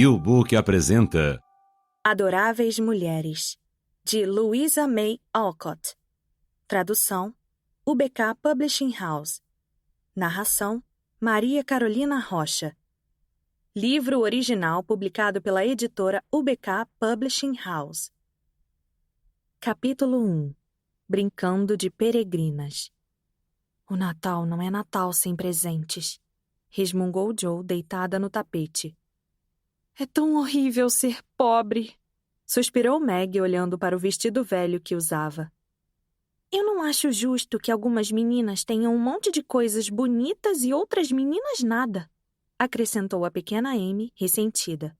YouBook apresenta Adoráveis Mulheres, de Louisa May Alcott. Tradução, UBK Publishing House. Narração, Maria Carolina Rocha. Livro original publicado pela editora UBK Publishing House. Capítulo 1. Brincando de peregrinas. O Natal não é Natal sem presentes, resmungou Joe deitada no tapete. É tão horrível ser pobre, suspirou Meg olhando para o vestido velho que usava. Eu não acho justo que algumas meninas tenham um monte de coisas bonitas e outras meninas nada, acrescentou a pequena Amy, ressentida.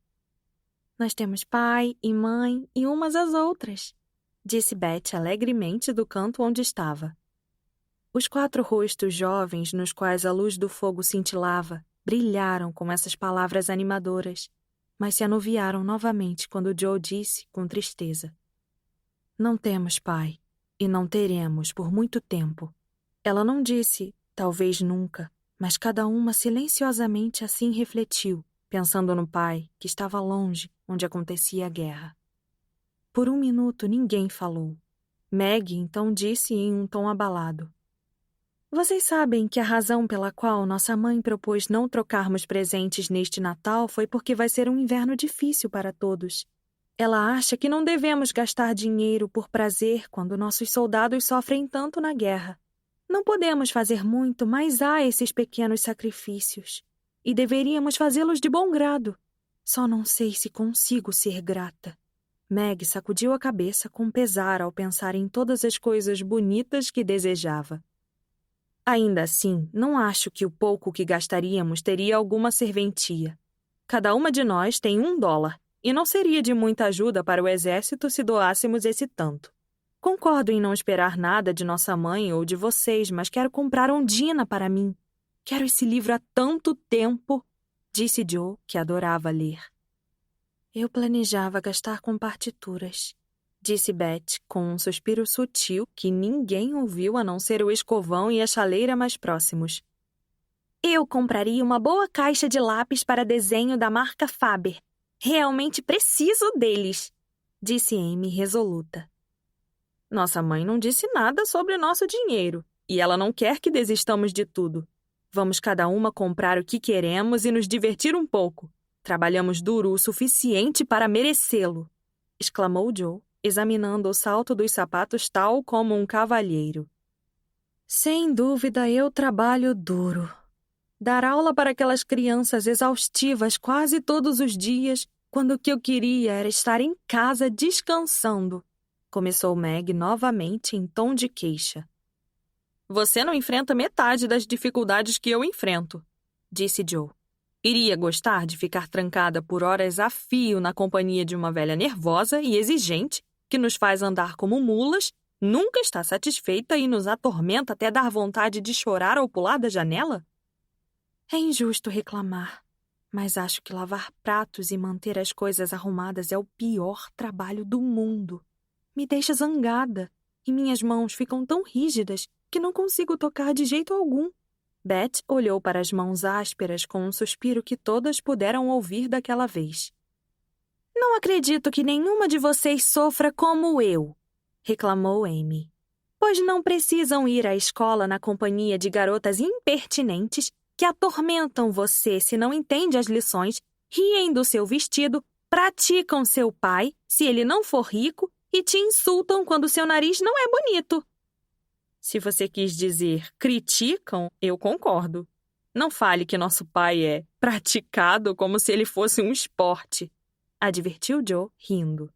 Nós temos pai e mãe e umas às outras, disse Beth alegremente do canto onde estava. Os 4 rostos jovens nos quais a luz do fogo cintilava brilharam com essas palavras animadoras, mas se anuviaram novamente quando Joe disse com tristeza. Não temos pai, e não teremos por muito tempo. Ela não disse, talvez nunca, mas cada uma silenciosamente assim refletiu, pensando no pai, que estava longe, onde acontecia a guerra. Por um minuto ninguém falou. Meg então disse em um tom abalado. Vocês sabem que a razão pela qual nossa mãe propôs não trocarmos presentes neste Natal foi porque vai ser um inverno difícil para todos. Ela acha que não devemos gastar dinheiro por prazer quando nossos soldados sofrem tanto na guerra. Não podemos fazer muito, mas há esses pequenos sacrifícios. E deveríamos fazê-los de bom grado. Só não sei se consigo ser grata. Meg sacudiu a cabeça com pesar ao pensar em todas as coisas bonitas que desejava. Ainda assim, não acho que o pouco que gastaríamos teria alguma serventia. Cada uma de nós tem $1, e não seria de muita ajuda para o exército se doássemos esse tanto. Concordo em não esperar nada de nossa mãe ou de vocês, mas quero comprar Ondina para mim. Quero esse livro há tanto tempo, disse Joe, que adorava ler. Eu planejava gastar com partituras, disse Beth, com um suspiro sutil que ninguém ouviu a não ser o escovão e a chaleira mais próximos. Eu compraria uma boa caixa de lápis para desenho da marca Faber. Realmente preciso deles, disse Amy resoluta. Nossa mãe não disse nada sobre nosso dinheiro, e ela não quer que desistamos de tudo. Vamos cada uma comprar o que queremos e nos divertir um pouco. Trabalhamos duro o suficiente para merecê-lo, exclamou Joe, examinando o salto dos sapatos tal como um cavalheiro. Sem dúvida eu trabalho duro. Dar aula para aquelas crianças exaustivas quase todos os dias, quando o que eu queria era estar em casa descansando, começou Meg novamente em tom de queixa. Você não enfrenta metade das dificuldades que eu enfrento, disse Joe. Iria gostar de ficar trancada por horas a fio na companhia de uma velha nervosa e exigente, que nos faz andar como mulas, nunca está satisfeita e nos atormenta até dar vontade de chorar ou pular da janela? É injusto reclamar, mas acho que lavar pratos e manter as coisas arrumadas é o pior trabalho do mundo. Me deixa zangada, e minhas mãos ficam tão rígidas que não consigo tocar de jeito algum. Beth olhou para as mãos ásperas com um suspiro que todas puderam ouvir daquela vez. Não acredito que nenhuma de vocês sofra como eu, reclamou Amy. Pois não precisam ir à escola na companhia de garotas impertinentes que atormentam você se não entende as lições, riem do seu vestido, praticam seu pai, se ele não for rico, e te insultam quando seu nariz não é bonito. Se você quis dizer criticam, eu concordo. Não fale que nosso pai é praticado como se ele fosse um esporte, advertiu Joe, rindo.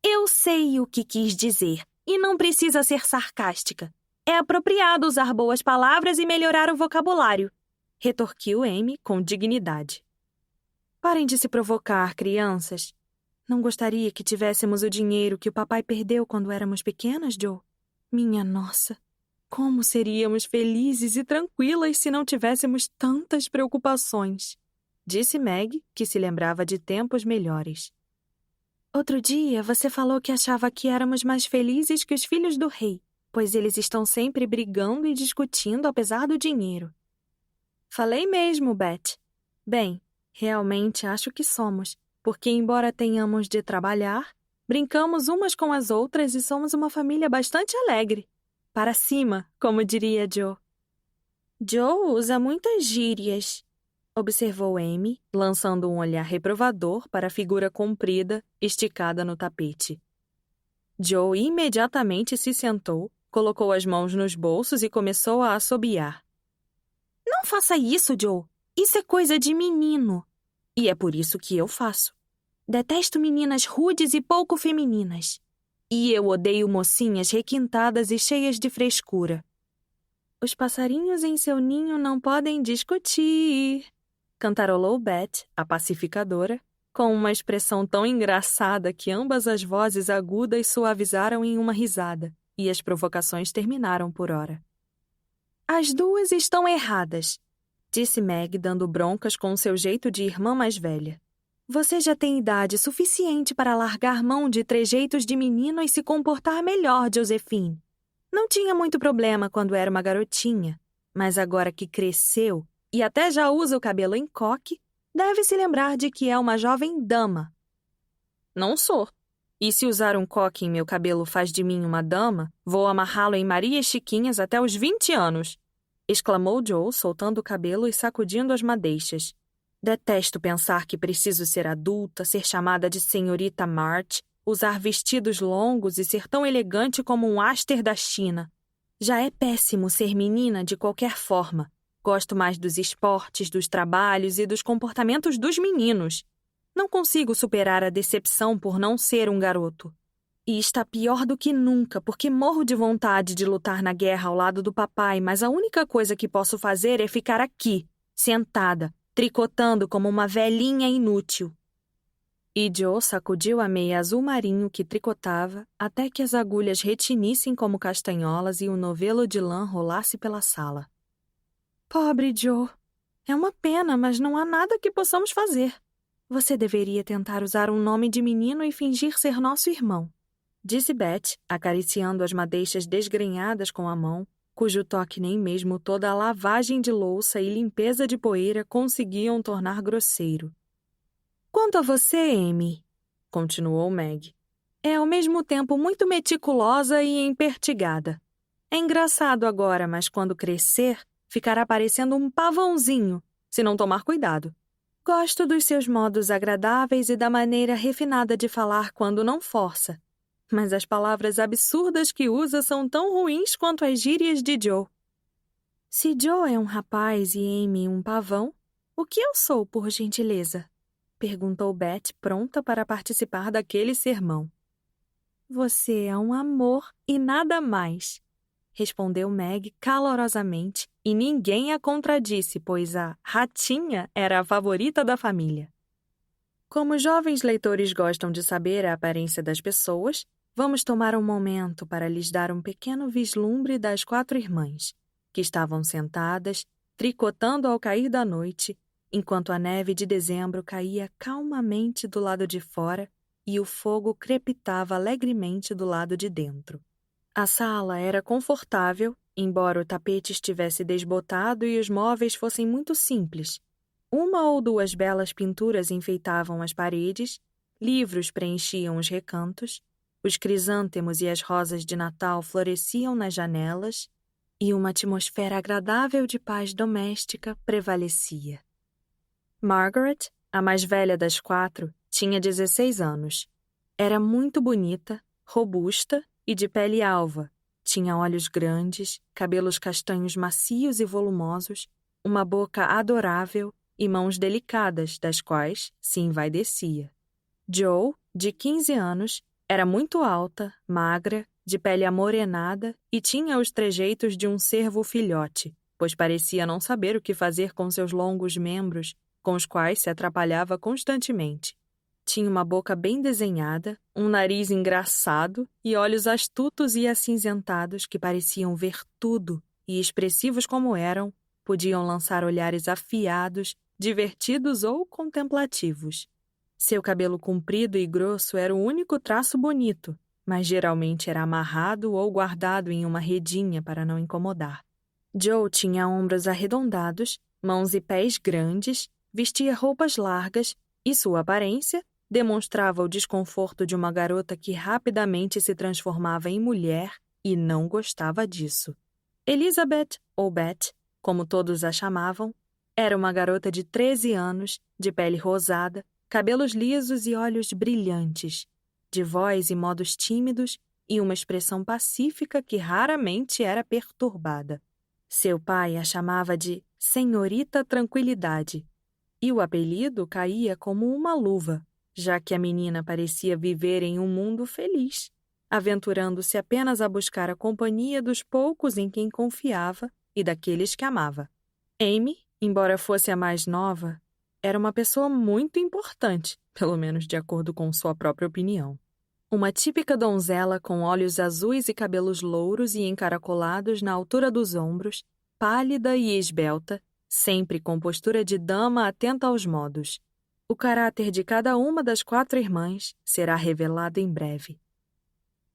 Eu sei o que quis dizer, e não precisa ser sarcástica. É apropriado usar boas palavras e melhorar o vocabulário, retorquiu Amy com dignidade. Parem de se provocar, crianças. Não gostaria que tivéssemos o dinheiro que o papai perdeu quando éramos pequenas, Joe? Minha nossa, como seríamos felizes e tranquilas se não tivéssemos tantas preocupações, disse Meg, que se lembrava de tempos melhores. Outro dia você falou que achava que éramos mais felizes que os filhos do rei, pois eles estão sempre brigando e discutindo apesar do dinheiro. Falei mesmo, Beth. Bem, Realmente acho que somos, porque embora tenhamos de trabalhar, brincamos umas com as outras e somos uma família bastante alegre. Para cima, como diria Joe. Joe usa muitas gírias, observou Amy, lançando um olhar reprovador para a figura comprida, esticada no tapete. Joe imediatamente se sentou, colocou as mãos nos bolsos e começou a assobiar. Não faça isso, Joe. Isso é coisa de menino. E é por isso que eu faço. Detesto meninas rudes e pouco femininas. E eu odeio mocinhas requintadas e cheias de frescura. Os passarinhos em seu ninho não podem discutir, cantarolou Beth, a pacificadora, com uma expressão tão engraçada que ambas as vozes agudas suavizaram em uma risada, e as provocações terminaram por hora. As duas estão erradas, disse Meg, dando broncas com seu jeito de irmã mais velha. Você já tem idade suficiente para largar mão de trejeitos de menino e se comportar melhor, Josephine. Não tinha muito problema quando era uma garotinha, mas agora que cresceu e até já usa o cabelo em coque, deve se lembrar de que é uma jovem dama. Não sou. E se usar um coque em meu cabelo faz de mim uma dama, vou amarrá-lo em Marias Chiquinhas até os 20 anos, exclamou Joe, soltando o cabelo e sacudindo as madeixas. Detesto pensar que preciso ser adulta, ser chamada de senhorita March, usar vestidos longos e ser tão elegante como um áster da China. Já é péssimo ser menina de qualquer forma. Gosto mais dos esportes, dos trabalhos e dos comportamentos dos meninos. Não consigo superar a decepção por não ser um garoto. E está pior do que nunca, porque morro de vontade de lutar na guerra ao lado do papai, mas a única coisa que posso fazer é ficar aqui, sentada, tricotando como uma velhinha inútil. E Joe sacudiu a meia azul marinho que tricotava até que as agulhas retinissem como castanholas e o novelo de lã rolasse pela sala. Pobre Joe! É uma pena, mas não há nada que possamos fazer. Você deveria tentar usar um nome de menino e fingir ser nosso irmão, disse Beth, acariciando as madeixas desgrenhadas com a mão, cujo toque nem mesmo toda a lavagem de louça e limpeza de poeira conseguiam tornar grosseiro. Quanto a você, Amy, continuou Meg, é ao mesmo tempo muito meticulosa e empertigada. É engraçado agora, mas quando crescer, ficará parecendo um pavãozinho, se não tomar cuidado. Gosto dos seus modos agradáveis e da maneira refinada de falar quando não força. Mas as palavras absurdas que usa são tão ruins quanto as gírias de Joe. Se Joe é um rapaz e Amy um pavão, o que eu sou, por gentileza? Perguntou Beth, pronta para participar daquele sermão. Você é um amor e nada mais, respondeu Meg calorosamente, e ninguém a contradisse, pois a ratinha era a favorita da família. Como jovens leitores gostam de saber a aparência das pessoas, vamos tomar um momento para lhes dar um pequeno vislumbre das 4 irmãs, que estavam sentadas, tricotando ao cair da noite, enquanto a neve de dezembro caía calmamente do lado de fora e o fogo crepitava alegremente do lado de dentro. A sala era confortável, embora o tapete estivesse desbotado e os móveis fossem muito simples. 1 ou 2 belas pinturas enfeitavam as paredes, livros preenchiam os recantos, os crisântemos e as rosas de Natal floresciam nas janelas e uma atmosfera agradável de paz doméstica prevalecia. Margaret, a mais velha das 4, tinha 16 anos. Era muito bonita, robusta e de pele alva. Tinha olhos grandes, cabelos castanhos macios e volumosos, uma boca adorável e mãos delicadas, das quais se envaidecia. Joe, de 15 anos, era muito alta, magra, de pele amorenada e tinha os trejeitos de um cervo filhote, pois parecia não saber o que fazer com seus longos membros, com os quais se atrapalhava constantemente. Tinha uma boca bem desenhada, um nariz engraçado e olhos astutos e acinzentados que pareciam ver tudo e, expressivos como eram, podiam lançar olhares afiados, divertidos ou contemplativos. Seu cabelo comprido e grosso era o único traço bonito, mas geralmente era amarrado ou guardado em uma redinha para não incomodar. Joe tinha ombros arredondados, mãos e pés grandes, vestia roupas largas e sua aparência demonstrava o desconforto de uma garota que rapidamente se transformava em mulher e não gostava disso. Elizabeth, ou Beth, como todos a chamavam, era uma garota de 13 anos, de pele rosada, cabelos lisos e olhos brilhantes, de voz e modos tímidos e uma expressão pacífica que raramente era perturbada. Seu pai a chamava de Senhorita Tranquilidade, e o apelido caía como uma luva, já que a menina parecia viver em um mundo feliz, aventurando-se apenas a buscar a companhia dos poucos em quem confiava e daqueles que amava. Amy, embora fosse a mais nova, era uma pessoa muito importante, pelo menos de acordo com sua própria opinião. Uma típica donzela com olhos azuis e cabelos louros e encaracolados na altura dos ombros, pálida e esbelta, sempre com postura de dama atenta aos modos. O caráter de cada uma das 4 irmãs será revelado em breve.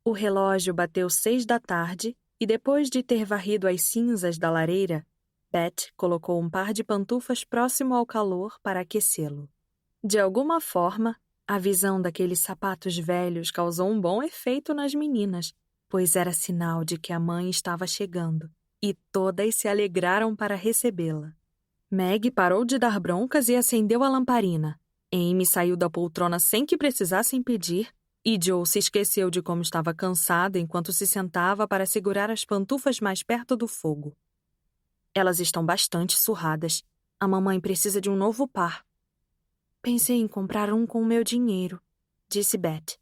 O relógio bateu 6 da tarde e depois de ter varrido as cinzas da lareira, Beth colocou um par de pantufas próximo ao calor para aquecê-lo. De alguma forma, a visão daqueles sapatos velhos causou um bom efeito nas meninas, pois era sinal de que a mãe estava chegando, e todas se alegraram para recebê-la. Meg parou de dar broncas e acendeu a lamparina. Amy saiu da poltrona sem que precisassem pedir, e Joe se esqueceu de como estava cansada enquanto se sentava para segurar as pantufas mais perto do fogo. Elas estão bastante surradas. A mamãe precisa de um novo par. Pensei em comprar um com o meu dinheiro, disse Beth.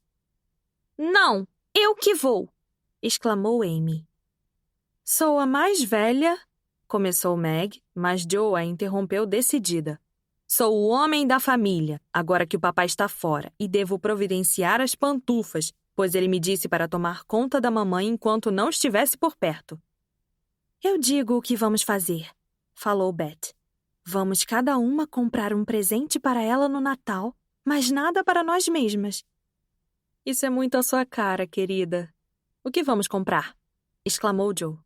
Não, eu que vou! Exclamou Amy. Sou a mais velha, começou Meg, mas Joe a interrompeu decidida. Sou o homem da família, agora que o papai está fora, e devo providenciar as pantufas, pois ele me disse para tomar conta da mamãe enquanto não estivesse por perto. Eu digo o que vamos fazer, falou Beth. Vamos cada uma comprar um presente para ela no Natal, mas nada para nós mesmas. Isso é muito a sua cara, querida. O que vamos comprar? Exclamou Joe.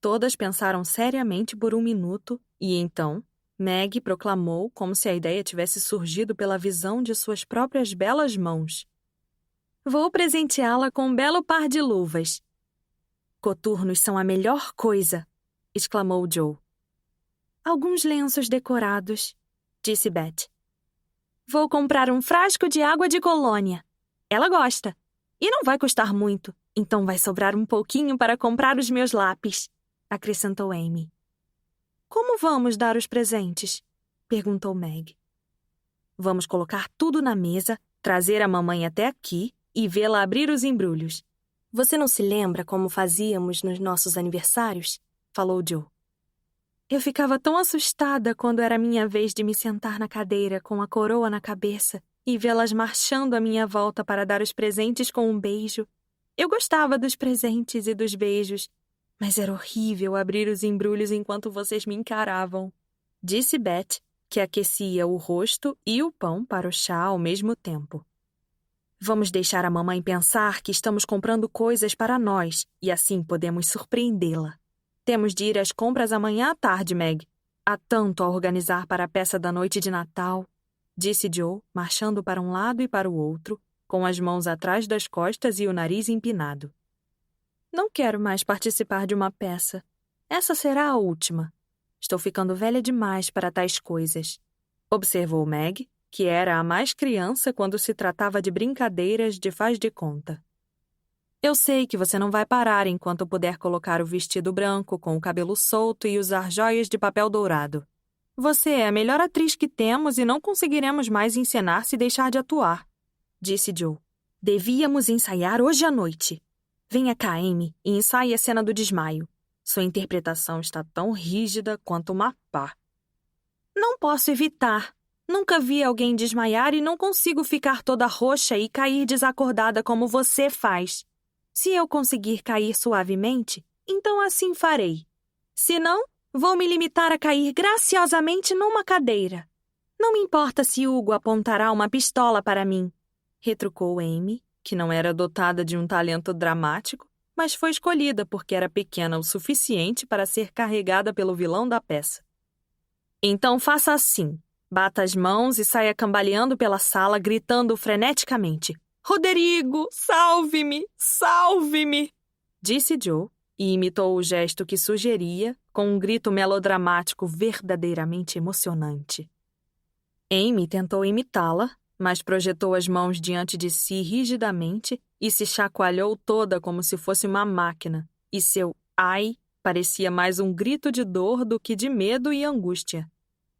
Todas pensaram seriamente por um minuto e então Meg proclamou como se a ideia tivesse surgido pela visão de suas próprias belas mãos. Vou presenteá-la com um belo par de luvas. Coturnos são a melhor coisa, exclamou Joe. Alguns lenços decorados, disse Beth. Vou comprar um frasco de água de colônia. Ela gosta. E não vai custar muito, então vai sobrar um pouquinho para comprar os meus lápis, acrescentou Amy. Como vamos dar os presentes? Perguntou Meg. Vamos colocar tudo na mesa, trazer a mamãe até aqui e vê-la abrir os embrulhos. Você não se lembra como fazíamos nos nossos aniversários? Falou Joe. Eu ficava tão assustada quando era minha vez de me sentar na cadeira com a coroa na cabeça e vê-las marchando à minha volta para dar os presentes com um beijo. Eu gostava dos presentes e dos beijos, mas era horrível abrir os embrulhos enquanto vocês me encaravam, disse Beth, que aquecia o rosto e o pão para o chá ao mesmo tempo. Vamos deixar a mamãe pensar que estamos comprando coisas para nós e assim podemos surpreendê-la. Temos de ir às compras amanhã à tarde, Meg. Há tanto a organizar para a peça da noite de Natal, disse Joe, marchando para um lado e para o outro, com as mãos atrás das costas e o nariz empinado. Não quero mais participar de uma peça. Essa será a última. Estou ficando velha demais para tais coisas, observou Meg, que era a mais criança quando se tratava de brincadeiras de faz de conta. Eu sei que você não vai parar enquanto puder colocar o vestido branco com o cabelo solto e usar joias de papel dourado. Você é a melhor atriz que temos e não conseguiremos mais encenar se deixar de atuar, disse Joe. Devíamos ensaiar hoje à noite. Venha cá, Amy, e ensaie a cena do desmaio. Sua interpretação está tão rígida quanto uma pá. Não posso evitar. Nunca vi alguém desmaiar e não consigo ficar toda roxa e cair desacordada como você faz. Se eu conseguir cair suavemente, então assim farei. Se não, vou me limitar a cair graciosamente numa cadeira. Não me importa se Hugo apontará uma pistola para mim, retrucou Amy, que não era dotada de um talento dramático, mas foi escolhida porque era pequena o suficiente para ser carregada pelo vilão da peça. Então faça assim. Bata as mãos e saia cambaleando pela sala, gritando freneticamente. Roderigo, salve-me! Salve-me! Disse Joe e imitou o gesto que sugeria, com um grito melodramático verdadeiramente emocionante. Amy tentou imitá-la, mas projetou as mãos diante de si rigidamente e se chacoalhou toda como se fosse uma máquina, e seu ai parecia mais um grito de dor do que de medo e angústia.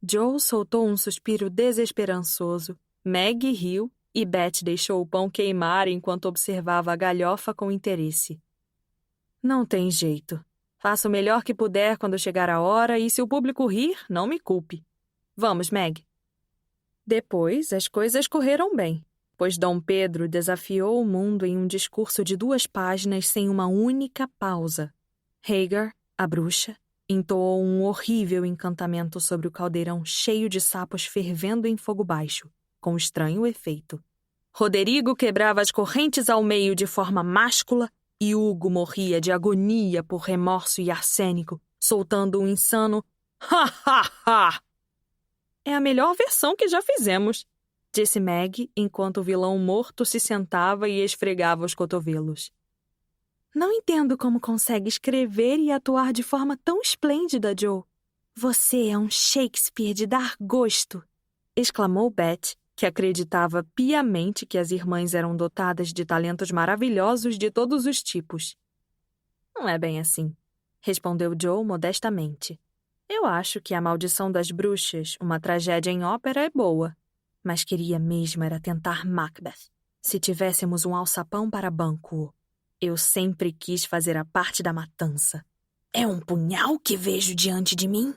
Joe soltou um suspiro desesperançoso, Meg riu e Beth deixou o pão queimar enquanto observava a galhofa com interesse. Não tem jeito. Faça o melhor que puder quando chegar a hora e se o público rir, não me culpe. Vamos, Meg. Depois, as coisas correram bem, pois Dom Pedro desafiou o mundo em um discurso de 2 páginas sem uma única pausa. Hagar, a bruxa, entoou um horrível encantamento sobre o caldeirão cheio de sapos fervendo em fogo baixo, com estranho efeito. Roderigo quebrava as correntes ao meio de forma máscula e Hugo morria de agonia por remorso e arsênico, soltando um insano "ha ha ha". É a melhor versão que já fizemos, disse Meg, enquanto o vilão morto se sentava e esfregava os cotovelos. Não entendo como consegue escrever e atuar de forma tão esplêndida, Joe. Você é um Shakespeare de dar gosto, exclamou Beth, que acreditava piamente que as irmãs eram dotadas de talentos maravilhosos de todos os tipos. Não é bem assim, respondeu Joe modestamente. Eu acho que A Maldição das Bruxas, uma tragédia em ópera, é boa, mas queria mesmo era tentar Macbeth. Se tivéssemos um alçapão para banco, eu sempre quis fazer a parte da matança. É um punhal que vejo diante de mim?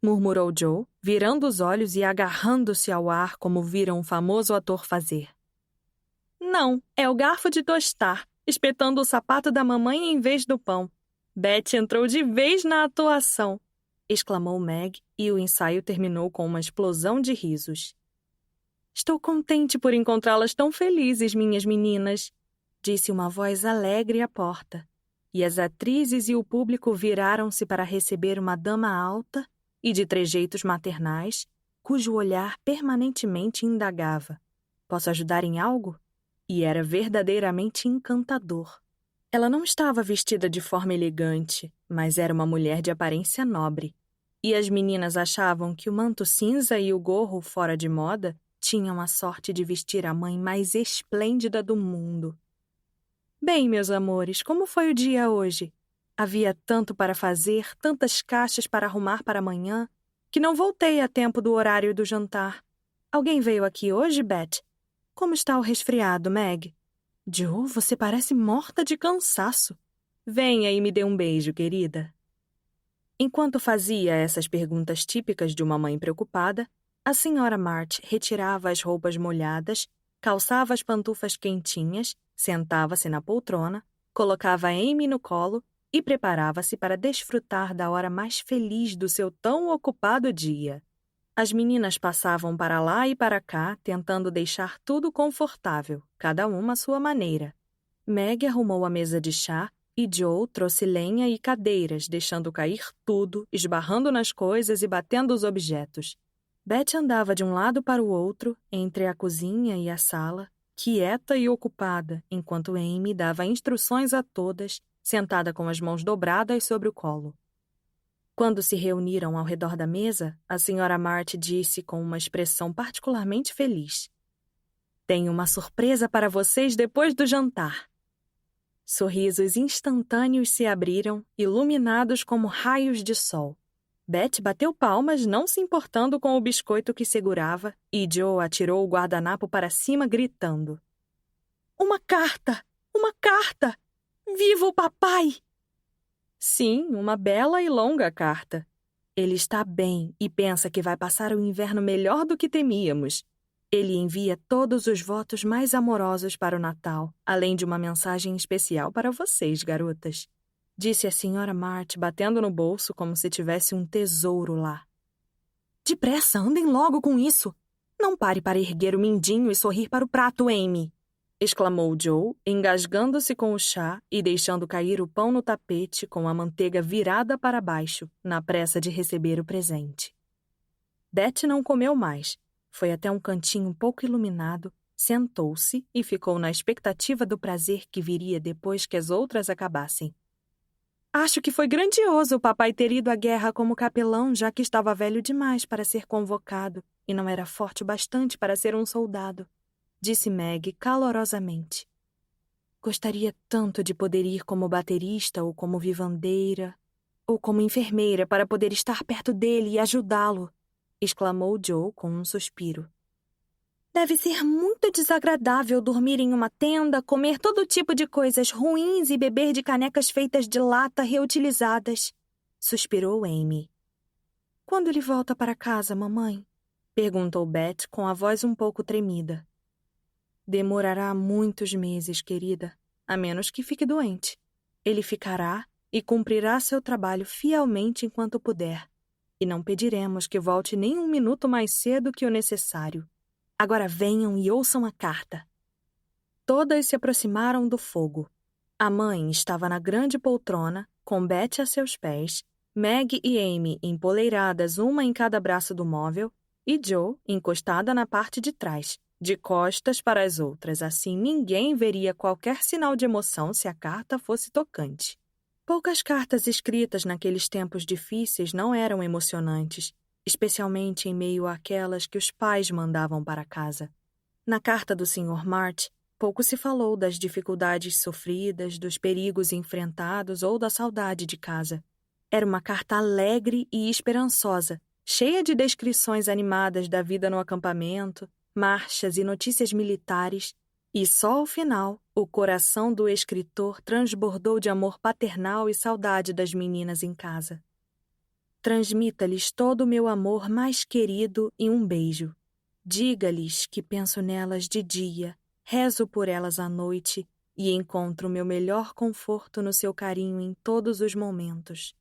Murmurou Joe, virando os olhos e agarrando-se ao ar como viram um famoso ator fazer. Não, é o garfo de tostar, espetando o sapato da mamãe em vez do pão. Beth entrou de vez na atuação, exclamou Meg, e o ensaio terminou com uma explosão de risos. Estou contente por encontrá-las tão felizes, minhas meninas, disse uma voz alegre à porta, e as atrizes e o público viraram-se para receber uma dama alta e de trejeitos maternais, cujo olhar permanentemente indagava. Posso ajudar em algo? E era verdadeiramente encantador. Ela não estava vestida de forma elegante, mas era uma mulher de aparência nobre. E as meninas achavam que o manto cinza e o gorro fora de moda tinham a sorte de vestir a mãe mais esplêndida do mundo. Bem, meus amores, como foi o dia hoje? Havia tanto para fazer, tantas caixas para arrumar para amanhã, que não voltei a tempo do horário do jantar. Alguém veio aqui hoje, Beth? Como está o resfriado, Meg? Joe, você parece morta de cansaço. Venha e me dê um beijo, querida. Enquanto fazia essas perguntas típicas de uma mãe preocupada, a senhora March retirava as roupas molhadas, calçava as pantufas quentinhas, sentava-se na poltrona, colocava Amy no colo e preparava-se para desfrutar da hora mais feliz do seu tão ocupado dia. As meninas passavam para lá e para cá, tentando deixar tudo confortável, cada uma à sua maneira. Meg arrumou a mesa de chá e Joe trouxe lenha e cadeiras, deixando cair tudo, esbarrando nas coisas e batendo os objetos. Beth andava de um lado para o outro, entre a cozinha e a sala, quieta e ocupada, enquanto Amy dava instruções a todas, sentada com as mãos dobradas sobre o colo. Quando se reuniram ao redor da mesa, a senhora March disse com uma expressão particularmente feliz: Tenho uma surpresa para vocês depois do jantar. Sorrisos instantâneos se abriram, iluminados como raios de sol. Beth bateu palmas, não se importando com o biscoito que segurava, e Joe atirou o guardanapo para cima, gritando: Uma carta! Uma carta! Viva o papai! Sim, uma bela e longa carta. Ele está bem e pensa que vai passar o inverno melhor do que temíamos. Ele envia todos os votos mais amorosos para o Natal, além de uma mensagem especial para vocês, garotas. Disse a senhora March, batendo no bolso como se tivesse um tesouro lá. Depressa, andem logo com isso! Não pare para erguer o mindinho e sorrir para o prato, Amy! Exclamou Joe, engasgando-se com o chá e deixando cair o pão no tapete com a manteiga virada para baixo, na pressa de receber o presente. Beth não comeu mais, Foi até um cantinho pouco iluminado, sentou-se e ficou na expectativa do prazer que viria depois que as outras acabassem. Acho que foi grandioso o papai ter ido à guerra como capelão, já que estava velho demais para ser convocado e não era forte o bastante para ser um soldado, disse Meg calorosamente. Gostaria tanto de poder ir como baterista ou como vivandeira ou como enfermeira para poder estar perto dele e ajudá-lo, exclamou Joe com um suspiro. Deve ser muito desagradável dormir em uma tenda, comer todo tipo de coisas ruins e beber de canecas feitas de lata reutilizadas, suspirou Amy. Quando ele volta para casa, mamãe? Perguntou Beth com a voz um pouco tremida. Demorará muitos meses, querida, a menos que fique doente. Ele ficará e cumprirá seu trabalho fielmente enquanto puder, e não pediremos que volte nem um minuto mais cedo que o necessário. Agora venham e ouçam a carta. Todas se aproximaram do fogo. A mãe estava na grande poltrona, com Beth a seus pés, Meg e Amy empoleiradas uma em cada braço do móvel, e Joe encostada na parte de trás, de costas para as outras, assim ninguém veria qualquer sinal de emoção se a carta fosse tocante. Poucas cartas escritas naqueles tempos difíceis não eram emocionantes, especialmente em meio àquelas que os pais mandavam para casa. Na carta do Sr. March, pouco se falou das dificuldades sofridas, dos perigos enfrentados ou da saudade de casa. Era uma carta alegre e esperançosa, cheia de descrições animadas da vida no acampamento, marchas e notícias militares, e só ao final, o coração do escritor transbordou de amor paternal e saudade das meninas em casa. Transmita-lhes todo o meu amor mais querido e um beijo. Diga-lhes que penso nelas de dia, rezo por elas à noite e encontro meu melhor conforto no seu carinho em todos os momentos.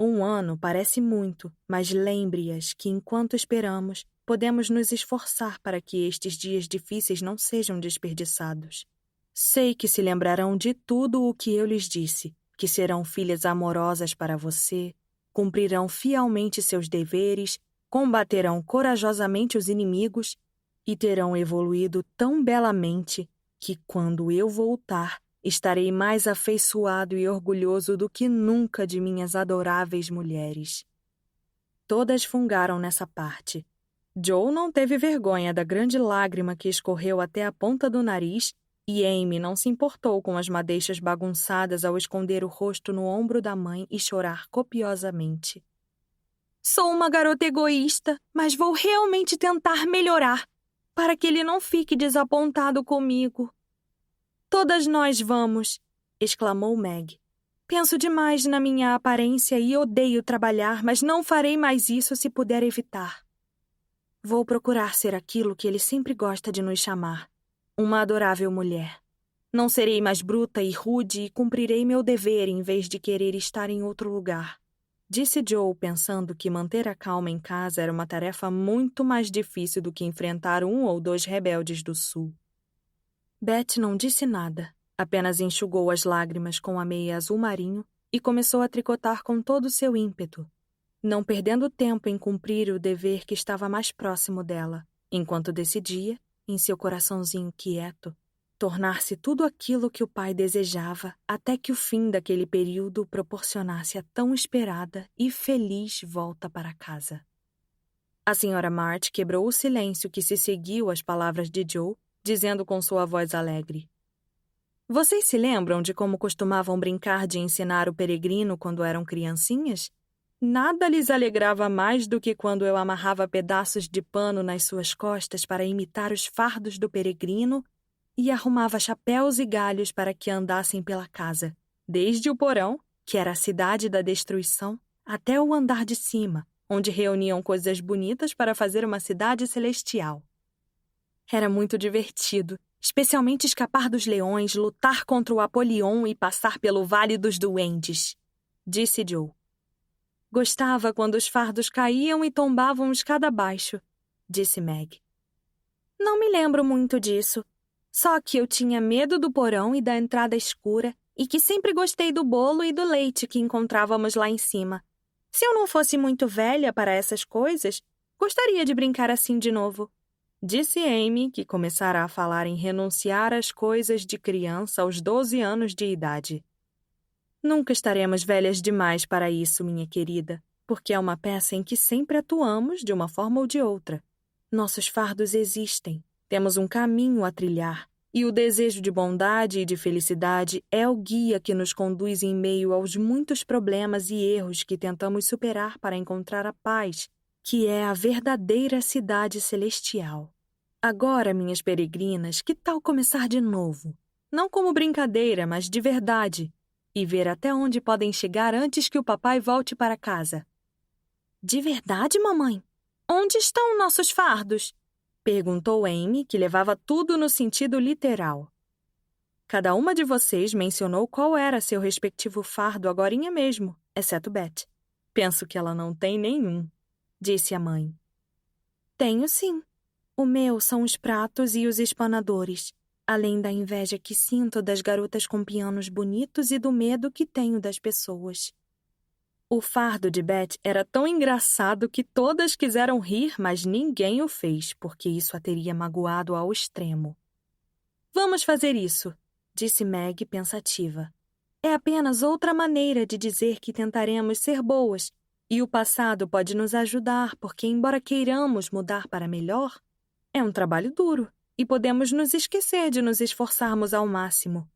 1 ano parece muito, mas lembre-as que enquanto esperamos, podemos nos esforçar para que estes dias difíceis não sejam desperdiçados. Sei que se lembrarão de tudo o que eu lhes disse, que serão filhas amorosas para você, cumprirão fielmente seus deveres, combaterão corajosamente os inimigos e terão evoluído tão belamente que, quando eu voltar, estarei mais afeiçoado e orgulhoso do que nunca de minhas adoráveis mulheres. Todas fungaram nessa parte. Joe não teve vergonha da grande lágrima que escorreu até a ponta do nariz e Amy não se importou com as madeixas bagunçadas ao esconder o rosto no ombro da mãe e chorar copiosamente. Sou uma garota egoísta, mas vou realmente tentar melhorar, para que ele não fique desapontado comigo. Todas nós vamos, exclamou Meg. Penso demais na minha aparência e odeio trabalhar, mas não farei mais isso se puder evitar. Vou procurar ser aquilo que ele sempre gosta de nos chamar, uma adorável mulher. Não serei mais bruta e rude e cumprirei meu dever em vez de querer estar em outro lugar, disse Joe, pensando que manter a calma em casa era uma tarefa muito mais difícil do que enfrentar 1 ou 2 rebeldes do sul. Beth não disse nada, apenas enxugou as lágrimas com a meia azul marinho e começou a tricotar com todo o seu ímpeto, não perdendo tempo em cumprir o dever que estava mais próximo dela, enquanto decidia, em seu coraçãozinho quieto, tornar-se tudo aquilo que o pai desejava até que o fim daquele período proporcionasse a tão esperada e feliz volta para casa. A Sra. March quebrou o silêncio que se seguiu às palavras de Joe, dizendo com sua voz alegre: Vocês se lembram de como costumavam brincar de ensinar o peregrino quando eram criancinhas? Nada lhes alegrava mais do que quando eu amarrava pedaços de pano nas suas costas para imitar os fardos do peregrino e arrumava chapéus e galhos para que andassem pela casa, desde o porão, que era a cidade da destruição, até o andar de cima, onde reuniam coisas bonitas para fazer uma cidade celestial. Era muito divertido, especialmente escapar dos leões, lutar contra o Apolion e passar pelo Vale dos Duendes, disse Joe. Gostava quando os fardos caíam e tombavam escada abaixo, disse Meg. Não me lembro muito disso. Só que eu tinha medo do porão e da entrada escura e que sempre gostei do bolo e do leite que encontrávamos lá em cima. Se eu não fosse muito velha para essas coisas, gostaria de brincar assim de novo. Disse Amy que começará a falar em renunciar às coisas de criança aos 12 anos de idade. Nunca estaremos velhas demais para isso, minha querida, porque é uma peça em que sempre atuamos de uma forma ou de outra. Nossos fardos existem, temos um caminho a trilhar, e o desejo de bondade e de felicidade é o guia que nos conduz em meio aos muitos problemas e erros que tentamos superar para encontrar a paz, que é a verdadeira cidade celestial. Agora, minhas peregrinas, que tal começar de novo? Não como brincadeira, mas de verdade, e ver até onde podem chegar antes que o papai volte para casa. De verdade, mamãe? Onde estão nossos fardos? Perguntou Amy, que levava tudo no sentido literal. Cada uma de vocês mencionou qual era seu respectivo fardo agorinha mesmo, exceto Beth. Penso que ela não tem nenhum, disse a mãe. Tenho sim. O meu são os pratos e os espanadores, além da inveja que sinto das garotas com pianos bonitos e do medo que tenho das pessoas. O fardo de Beth era tão engraçado que todas quiseram rir, mas ninguém o fez, porque isso a teria magoado ao extremo. Vamos fazer isso, disse Meg pensativa. É apenas outra maneira de dizer que tentaremos ser boas, e o passado pode nos ajudar, porque embora queiramos mudar para melhor, é um trabalho duro, e podemos nos esquecer de nos esforçarmos ao máximo.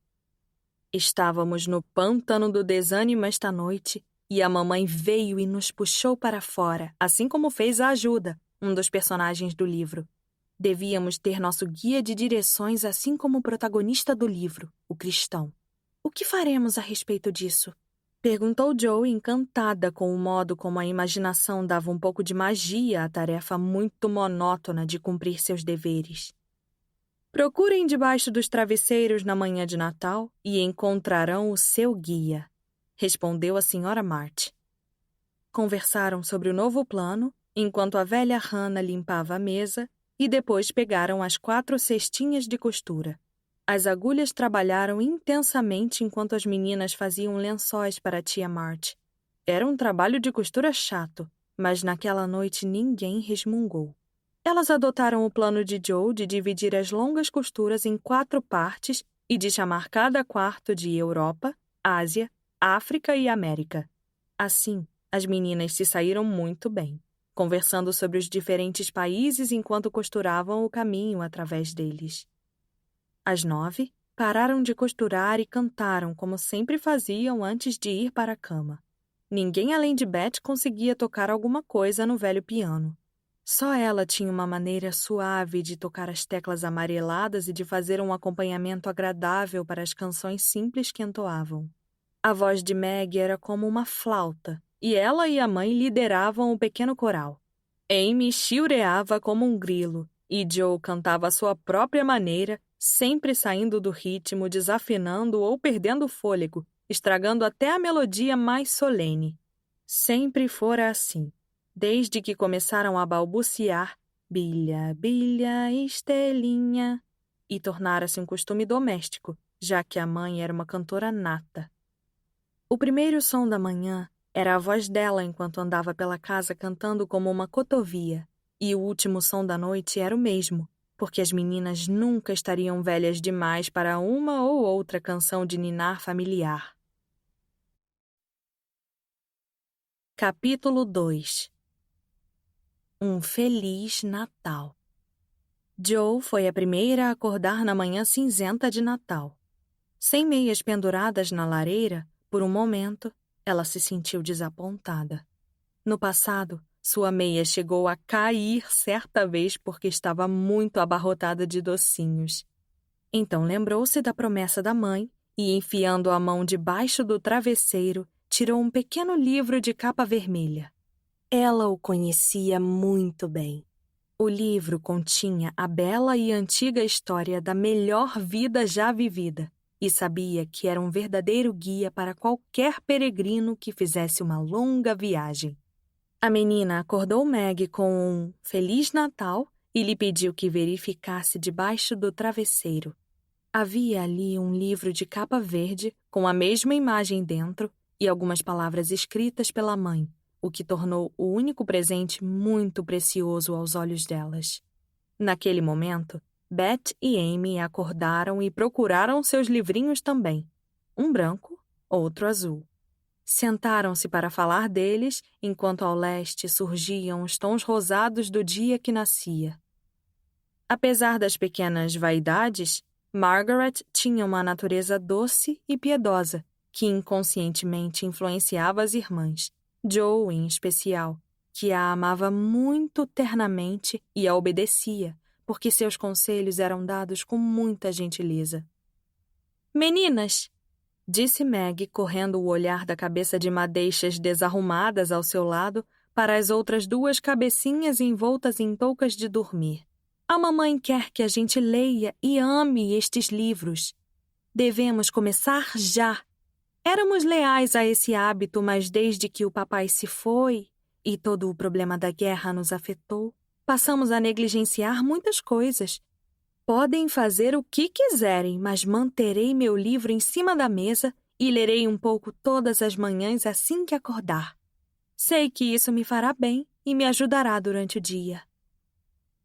Estávamos no pântano do desânimo esta noite, e a mamãe veio e nos puxou para fora, assim como fez a Ajuda, um dos personagens do livro. Devíamos ter nosso guia de direções assim como o protagonista do livro, o cristão. O que faremos a respeito disso? Perguntou Joe, encantada com o modo como a imaginação dava um pouco de magia à tarefa muito monótona de cumprir seus deveres. Procurem debaixo dos travesseiros na manhã de Natal e encontrarão o seu guia, respondeu a Sra. March. Conversaram sobre o novo plano, enquanto a velha Hannah limpava a mesa, e depois pegaram as 4 cestinhas de costura. As agulhas trabalharam intensamente enquanto as meninas faziam lençóis para a tia March. Era um trabalho de costura chato, mas naquela noite ninguém resmungou. Elas adotaram o plano de Joe de dividir as longas costuras em 4 partes e de chamar cada quarto de Europa, Ásia, África e América. Assim, as meninas se saíram muito bem, conversando sobre os diferentes países enquanto costuravam o caminho através deles. Às 9, pararam de costurar e cantaram como sempre faziam antes de ir para a cama. Ninguém além de Beth conseguia tocar alguma coisa no velho piano. Só ela tinha uma maneira suave de tocar as teclas amareladas e de fazer um acompanhamento agradável para as canções simples que entoavam. A voz de Meg era como uma flauta, e ela e a mãe lideravam o pequeno coral. Amy chilreava como um grilo, e Joe cantava à sua própria maneira, sempre saindo do ritmo, desafinando ou perdendo o fôlego, estragando até a melodia mais solene. Sempre fora assim, desde que começaram a balbuciar bilha, bilha, estrelinha, e tornara-se um costume doméstico, já que a mãe era uma cantora nata. O primeiro som da manhã era a voz dela enquanto andava pela casa cantando como uma cotovia, e o último som da noite era o mesmo, porque as meninas nunca estariam velhas demais para uma ou outra canção de ninar familiar. Capítulo 2. Um Feliz Natal. Joe foi a primeira a acordar na manhã cinzenta de Natal. Sem meias penduradas na lareira, por um momento, ela se sentiu desapontada. No passado, sua meia chegou a cair certa vez porque estava muito abarrotada de docinhos. Então lembrou-se da promessa da mãe e, enfiando a mão debaixo do travesseiro, tirou um pequeno livro de capa vermelha. Ela o conhecia muito bem. O livro continha a bela e antiga história da melhor vida já vivida e sabia que era um verdadeiro guia para qualquer peregrino que fizesse uma longa viagem. A menina acordou Meg com um Feliz Natal e lhe pediu que verificasse debaixo do travesseiro. Havia ali um livro de capa verde com a mesma imagem dentro e algumas palavras escritas pela mãe, o que tornou o único presente muito precioso aos olhos delas. Naquele momento, Beth e Amy acordaram e procuraram seus livrinhos também. Um branco, outro azul. Sentaram-se para falar deles, enquanto ao leste surgiam os tons rosados do dia que nascia. Apesar das pequenas vaidades, Margaret tinha uma natureza doce e piedosa, que inconscientemente influenciava as irmãs, Jo em especial, que a amava muito ternamente e a obedecia, porque seus conselhos eram dados com muita gentileza. "Meninas!" disse Meg, correndo o olhar da cabeça de madeixas desarrumadas ao seu lado para as outras duas cabecinhas envoltas em toucas de dormir. "A mamãe quer que a gente leia e ame estes livros. Devemos começar já. Éramos leais a esse hábito, mas desde que o papai se foi e todo o problema da guerra nos afetou, passamos a negligenciar muitas coisas. Podem fazer o que quiserem, mas manterei meu livro em cima da mesa e lerei um pouco todas as manhãs assim que acordar. Sei que isso me fará bem e me ajudará durante o dia."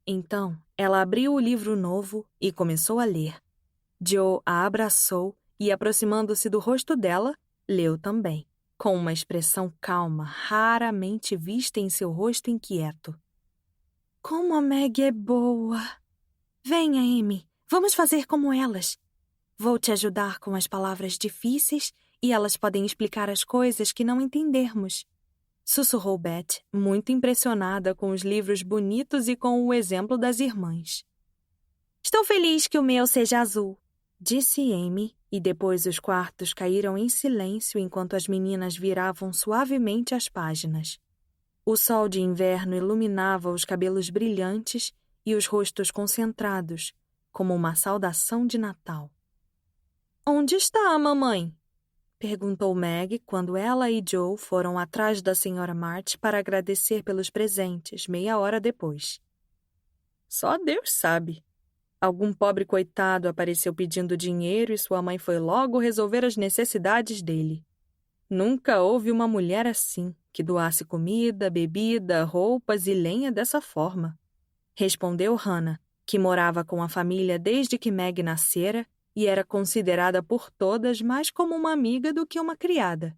Então, ela abriu o livro novo e começou a ler. Jo a abraçou e, aproximando-se do rosto dela, leu também, com uma expressão calma, raramente vista em seu rosto inquieto. "Como a Meg é boa! Venha, Amy, vamos fazer como elas. Vou te ajudar com as palavras difíceis e elas podem explicar as coisas que não entendermos." Sussurrou Beth, muito impressionada com os livros bonitos e com o exemplo das irmãs. "Estou feliz que o meu seja azul", disse Amy, e depois os quartos caíram em silêncio enquanto as meninas viravam suavemente as páginas. O sol de inverno iluminava os cabelos brilhantes e os rostos concentrados, como uma saudação de Natal. "Onde está a mamãe?" perguntou Meg quando ela e Jo foram atrás da Sra. March para agradecer pelos presentes, meia hora depois. "Só Deus sabe. Algum pobre coitado apareceu pedindo dinheiro e sua mãe foi logo resolver as necessidades dele. Nunca houve uma mulher assim, que doasse comida, bebida, roupas e lenha dessa forma", respondeu Hannah, que morava com a família desde que Meg nascera e era considerada por todas mais como uma amiga do que uma criada.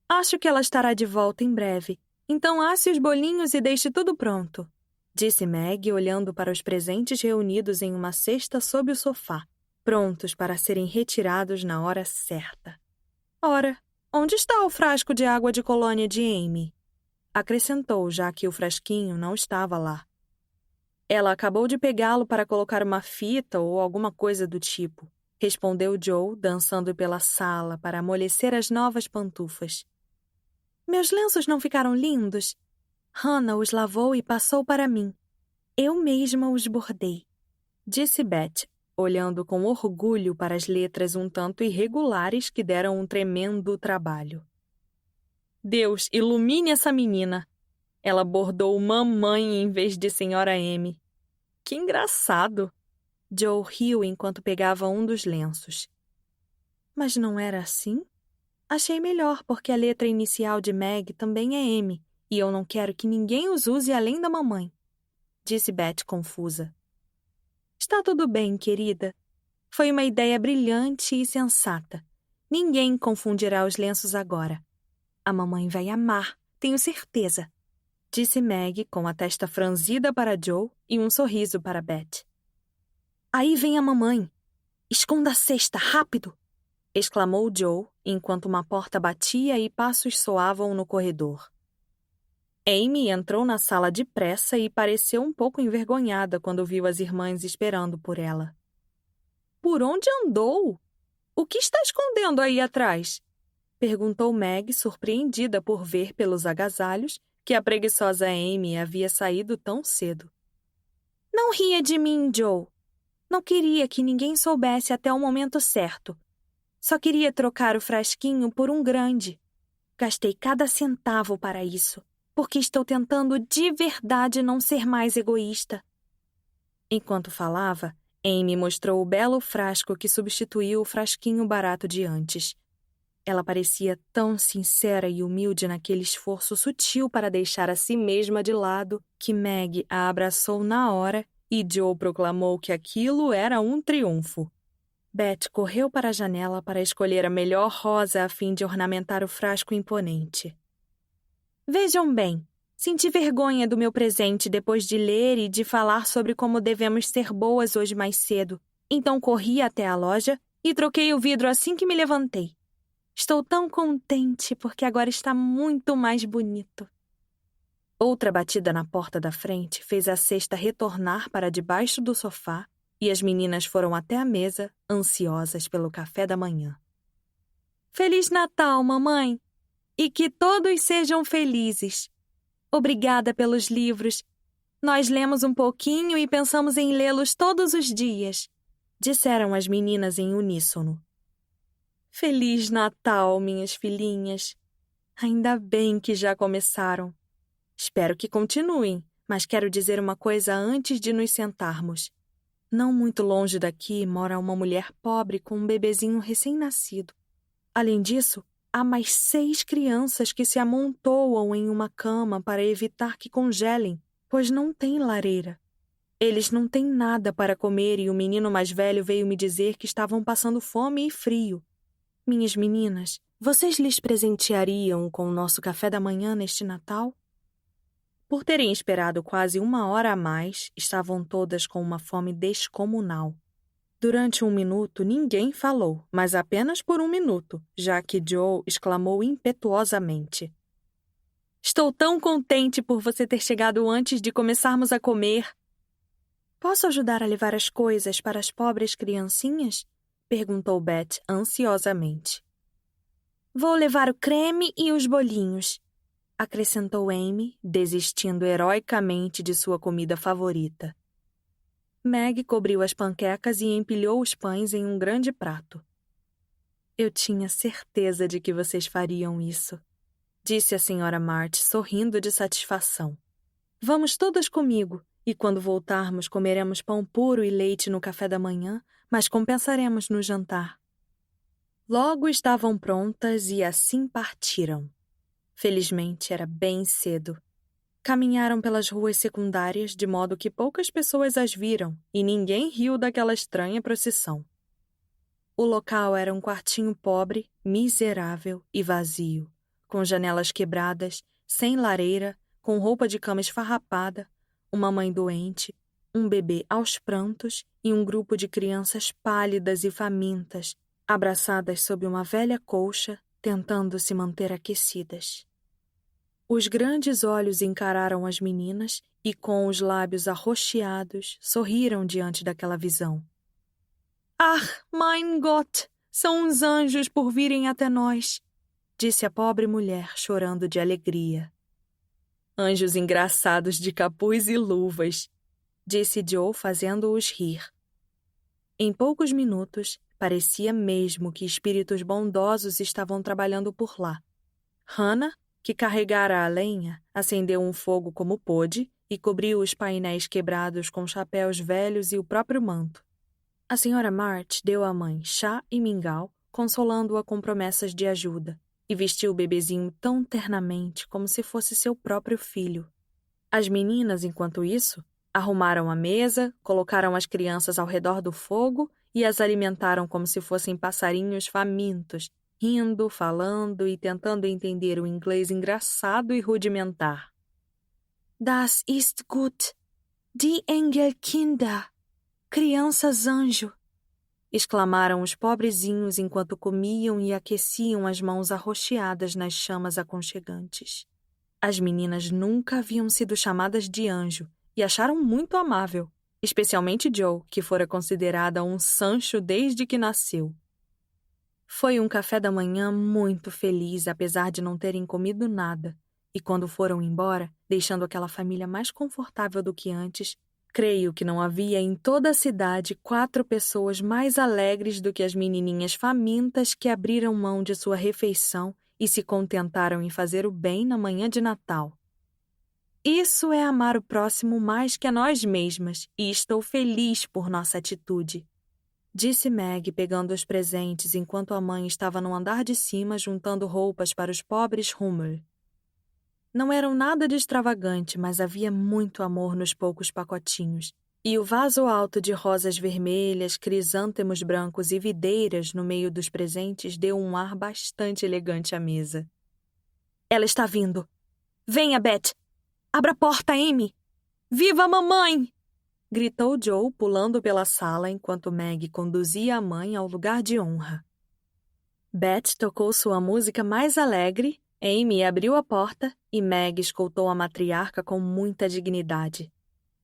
"Acho que ela estará de volta em breve, então asse os bolinhos e deixe tudo pronto", disse Meg, olhando para os presentes reunidos em uma cesta sob o sofá, prontos para serem retirados na hora certa. "Ora, onde está o frasco de água de colônia de Amy?" acrescentou, já que o frasquinho não estava lá. "Ela acabou de pegá-lo para colocar uma fita ou alguma coisa do tipo", respondeu Jo, dançando pela sala para amolecer as novas pantufas. "Meus lenços não ficaram lindos? Hannah os lavou e passou para mim. Eu mesma os bordei", disse Beth, olhando com orgulho para as letras um tanto irregulares que deram um tremendo trabalho. "Deus, ilumine essa menina! Ela bordou mamãe em vez de Sra. M. Que engraçado!" Jo riu enquanto pegava um dos lenços. "Mas não era assim? Achei melhor porque a letra inicial de Meg também é M, e eu não quero que ninguém os use além da mamãe", disse Beth confusa. "Está tudo bem, querida. Foi uma ideia brilhante e sensata. Ninguém confundirá os lenços agora. A mamãe vai amar, tenho certeza", disse Meg com a testa franzida para Jo e um sorriso para Beth. "Aí vem a mamãe. Esconda a cesta, rápido!" exclamou Jo, enquanto uma porta batia e passos soavam no corredor. Amy entrou na sala depressa e pareceu um pouco envergonhada quando viu as irmãs esperando por ela. "Por onde andou? O que está escondendo aí atrás?" perguntou Meg, surpreendida por ver pelos agasalhos que a preguiçosa Amy havia saído tão cedo. "Não ria de mim, Jo. Não queria que ninguém soubesse até o momento certo. Só queria trocar o frasquinho por um grande. Gastei cada centavo para isso, porque estou tentando de verdade não ser mais egoísta." Enquanto falava, Amy mostrou o belo frasco que substituiu o frasquinho barato de antes. Ela parecia tão sincera e humilde naquele esforço sutil para deixar a si mesma de lado que Meg a abraçou na hora e Joe proclamou que aquilo era um triunfo. Beth correu para a janela para escolher a melhor rosa a fim de ornamentar o frasco imponente. Vejam bem, senti vergonha do meu presente depois de ler e de falar sobre como devemos ser boas hoje mais cedo. Então corri até a loja e troquei o vidro assim que me levantei. Estou tão contente porque agora está muito mais bonito. Outra batida na porta da frente fez a cesta retornar para debaixo do sofá e as meninas foram até a mesa, ansiosas pelo café da manhã. Feliz Natal, mamãe! E que todos sejam felizes. Obrigada pelos livros. Nós lemos um pouquinho e pensamos em lê-los todos os dias, disseram as meninas em uníssono. Feliz Natal, minhas filhinhas. Ainda bem que já começaram. Espero que continuem, mas quero dizer uma coisa antes de nos sentarmos. Não muito longe daqui mora uma mulher pobre com um bebezinho recém-nascido. Além disso, há mais 6 crianças que se amontoam em uma cama para evitar que congelem, pois não tem lareira. Eles não têm nada para comer e o menino mais velho veio me dizer que estavam passando fome e frio. Minhas meninas, vocês lhes presenteariam com o nosso café da manhã neste Natal? Por terem esperado quase 1 hora a mais, estavam todas com uma fome descomunal. Durante 1 minuto, ninguém falou, mas apenas por 1 minuto, já que Joe exclamou impetuosamente. Estou tão contente por você ter chegado antes de começarmos a comer. Posso ajudar a levar as coisas para as pobres criancinhas? Perguntou Beth ansiosamente. Vou levar o creme e os bolinhos, acrescentou Amy, desistindo heroicamente de sua comida favorita. Meg cobriu as panquecas e empilhou os pães em um grande prato. Eu tinha certeza de que vocês fariam isso, disse a Sra. March, sorrindo de satisfação. Vamos todas comigo, e quando voltarmos comeremos pão puro e leite no café da manhã, mas compensaremos no jantar. Logo estavam prontas e assim partiram. Felizmente era bem cedo. Caminharam pelas ruas secundárias de modo que poucas pessoas as viram e ninguém riu daquela estranha procissão. O local era um quartinho pobre, miserável e vazio, com janelas quebradas, sem lareira, com roupa de cama esfarrapada, uma mãe doente, um bebê aos prantos e um grupo de crianças pálidas e famintas, abraçadas sob uma velha colcha, tentando se manter aquecidas. Os grandes olhos encararam as meninas e, com os lábios arroxeados, sorriram diante daquela visão. Ach, mein Gott! São uns anjos por virem até nós, disse a pobre mulher, chorando de alegria. Anjos engraçados de capuz e luvas, disse Joe, fazendo-os rir. Em poucos minutos, parecia mesmo que espíritos bondosos estavam trabalhando por lá. Hannah, que carregara a lenha, acendeu um fogo como pôde e cobriu os painéis quebrados com chapéus velhos e o próprio manto. A Sra. March deu à mãe chá e mingau, consolando-a com promessas de ajuda, e vestiu o bebezinho tão ternamente como se fosse seu próprio filho. As meninas, enquanto isso, arrumaram a mesa, colocaram as crianças ao redor do fogo e as alimentaram como se fossem passarinhos famintos, rindo, falando e tentando entender o inglês engraçado e rudimentar. Das ist gut, die Engelkinder, crianças anjo, exclamaram os pobrezinhos enquanto comiam e aqueciam as mãos arroxeadas nas chamas aconchegantes. As meninas nunca haviam sido chamadas de anjo e acharam muito amável, especialmente Joe, que fora considerada um sancho desde que nasceu. Foi um café da manhã muito feliz, apesar de não terem comido nada, e quando foram embora, deixando aquela família mais confortável do que antes, creio que não havia em toda a cidade 4 pessoas mais alegres do que as menininhas famintas que abriram mão de sua refeição e se contentaram em fazer o bem na manhã de Natal. Isso é amar o próximo mais que a nós mesmas, e estou feliz por nossa atitude, disse Meg, pegando os presentes enquanto a mãe estava no andar de cima juntando roupas para os pobres Hummel. Não eram nada de extravagante, mas havia muito amor nos poucos pacotinhos, E o vaso alto de rosas vermelhas, crisântemos brancos e videiras no meio dos presentes deu um ar bastante elegante à mesa. Ela está vindo. Venha, Beth! Abra a porta, Amy! Viva a mamãe! Gritou Joe, pulando pela sala enquanto Meg conduzia a mãe ao lugar de honra. Beth tocou sua música mais alegre, Amy abriu a porta e Meg escoltou a matriarca com muita dignidade.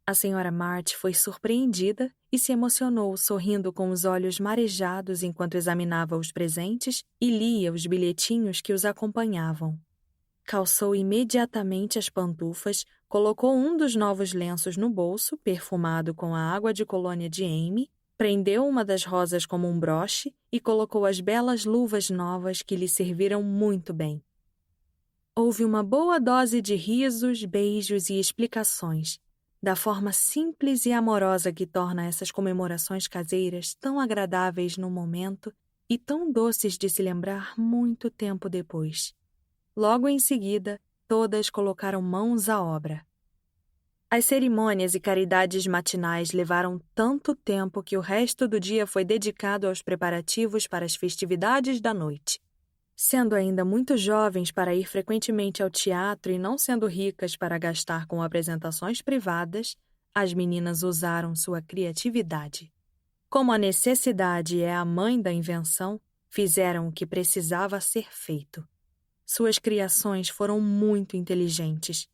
A senhora March foi surpreendida e se emocionou, sorrindo com os olhos marejados enquanto examinava os presentes e lia os bilhetinhos que os acompanhavam. Calçou imediatamente as pantufas, colocou um dos novos lenços no bolso, perfumado com a água de colônia de Amy, prendeu uma das rosas como um broche e colocou as belas luvas novas que lhe serviram muito bem. Houve uma boa dose de risos, beijos e explicações, da forma simples e amorosa que torna essas comemorações caseiras tão agradáveis no momento e tão doces de se lembrar muito tempo depois. Logo em seguida, todas colocaram mãos à obra. As cerimônias e caridades matinais levaram tanto tempo que o resto do dia foi dedicado aos preparativos para as festividades da noite. Sendo ainda muito jovens para ir frequentemente ao teatro e não sendo ricas para gastar com apresentações privadas, as meninas usaram sua criatividade. Como a necessidade é a mãe da invenção, fizeram o que precisava ser feito. Suas criações foram muito inteligentes.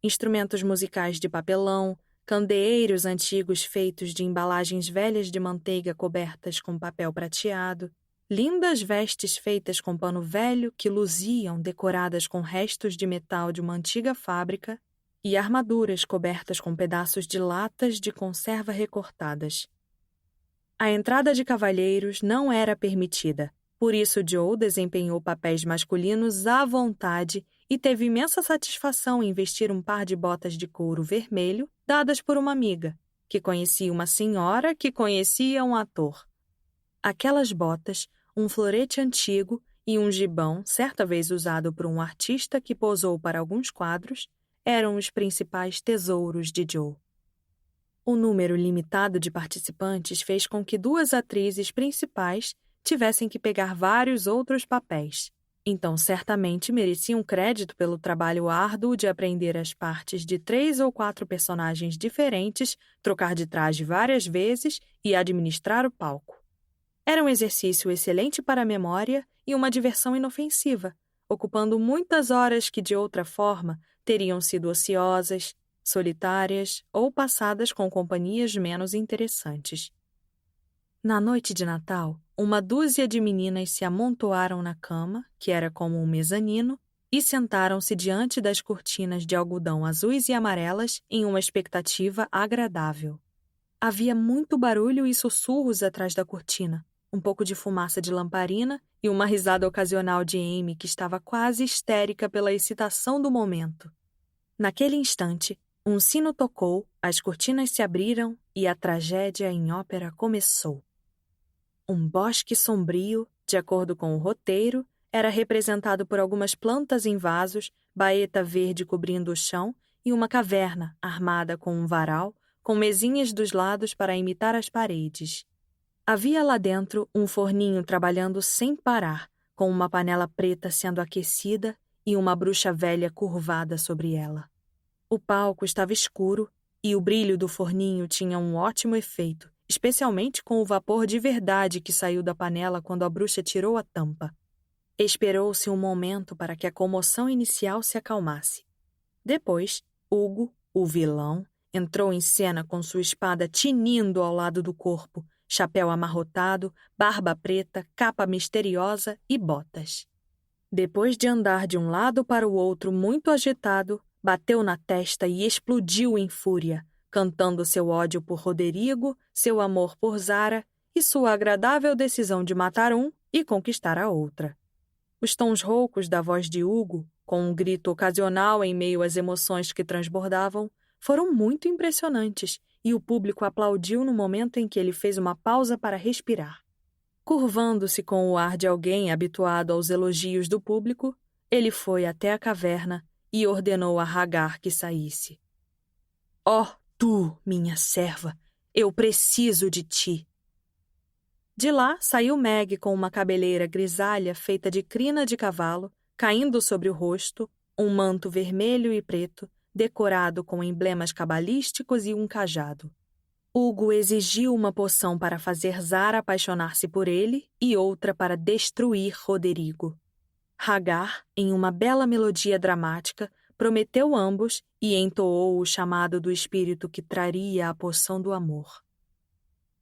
Instrumentos musicais de papelão, candeeiros antigos feitos de embalagens velhas de manteiga cobertas com papel prateado, lindas vestes feitas com pano velho que luziam decoradas com restos de metal de uma antiga fábrica e armaduras cobertas com pedaços de latas de conserva recortadas. A entrada de cavalheiros não era permitida. Por isso, Joe desempenhou papéis masculinos à vontade e teve imensa satisfação em vestir um par de botas de couro vermelho dadas por uma amiga, que conhecia uma senhora que conhecia um ator. Aquelas botas, um florete antigo e um gibão, certa vez usado por um artista que posou para alguns quadros, eram os principais tesouros de Joe. O número limitado de participantes fez com que 2 atrizes principais tivessem que pegar vários outros papéis. Então, certamente mereciam crédito pelo trabalho árduo de aprender as partes de 3 ou 4 personagens diferentes, trocar de traje várias vezes e administrar o palco. Era um exercício excelente para a memória e uma diversão inofensiva, ocupando muitas horas que, de outra forma, teriam sido ociosas, solitárias ou passadas com companhias menos interessantes. Na noite de Natal, uma dúzia de meninas se amontoaram na cama, que era como um mezanino, e sentaram-se diante das cortinas de algodão azuis e amarelas em uma expectativa agradável. Havia muito barulho e sussurros atrás da cortina, um pouco de fumaça de lamparina e uma risada ocasional de Amy, que estava quase histérica pela excitação do momento. Naquele instante, um sino tocou, as cortinas se abriram e a tragédia em ópera começou. Um bosque sombrio, de acordo com o roteiro, era representado por algumas plantas em vasos, baeta verde cobrindo o chão e uma caverna armada com um varal, com mesinhas dos lados para imitar as paredes. Havia lá dentro um forninho trabalhando sem parar, com uma panela preta sendo aquecida e uma bruxa velha curvada sobre ela. O palco estava escuro e o brilho do forninho tinha um ótimo efeito, especialmente com o vapor de verdade que saiu da panela quando a bruxa tirou a tampa. Esperou-se um momento para que a comoção inicial se acalmasse. Depois, Hugo, o vilão, entrou em cena com sua espada tinindo ao lado do corpo, chapéu amarrotado, barba preta, capa misteriosa e botas. Depois de andar de um lado para o outro muito agitado, bateu na testa e explodiu em fúria, cantando seu ódio por Roderigo, seu amor por Zara e sua agradável decisão de matar um e conquistar a outra. Os tons roucos da voz de Hugo, com um grito ocasional em meio às emoções que transbordavam, foram muito impressionantes e o público aplaudiu no momento em que ele fez uma pausa para respirar. Curvando-se com o ar de alguém habituado aos elogios do público, ele foi até a caverna e ordenou a Hagar que saísse. « Ó, tu, minha serva, Eu preciso de ti. De lá saiu Meg com uma cabeleira grisalha feita de crina de cavalo, caindo sobre o rosto, um manto vermelho e preto, decorado com emblemas cabalísticos e um cajado. Hugo exigiu uma poção para fazer Zara apaixonar-se por ele e outra para destruir Roderigo. Hagar, em uma bela melodia dramática, prometeu ambos e entoou o chamado do espírito que traria a poção do amor.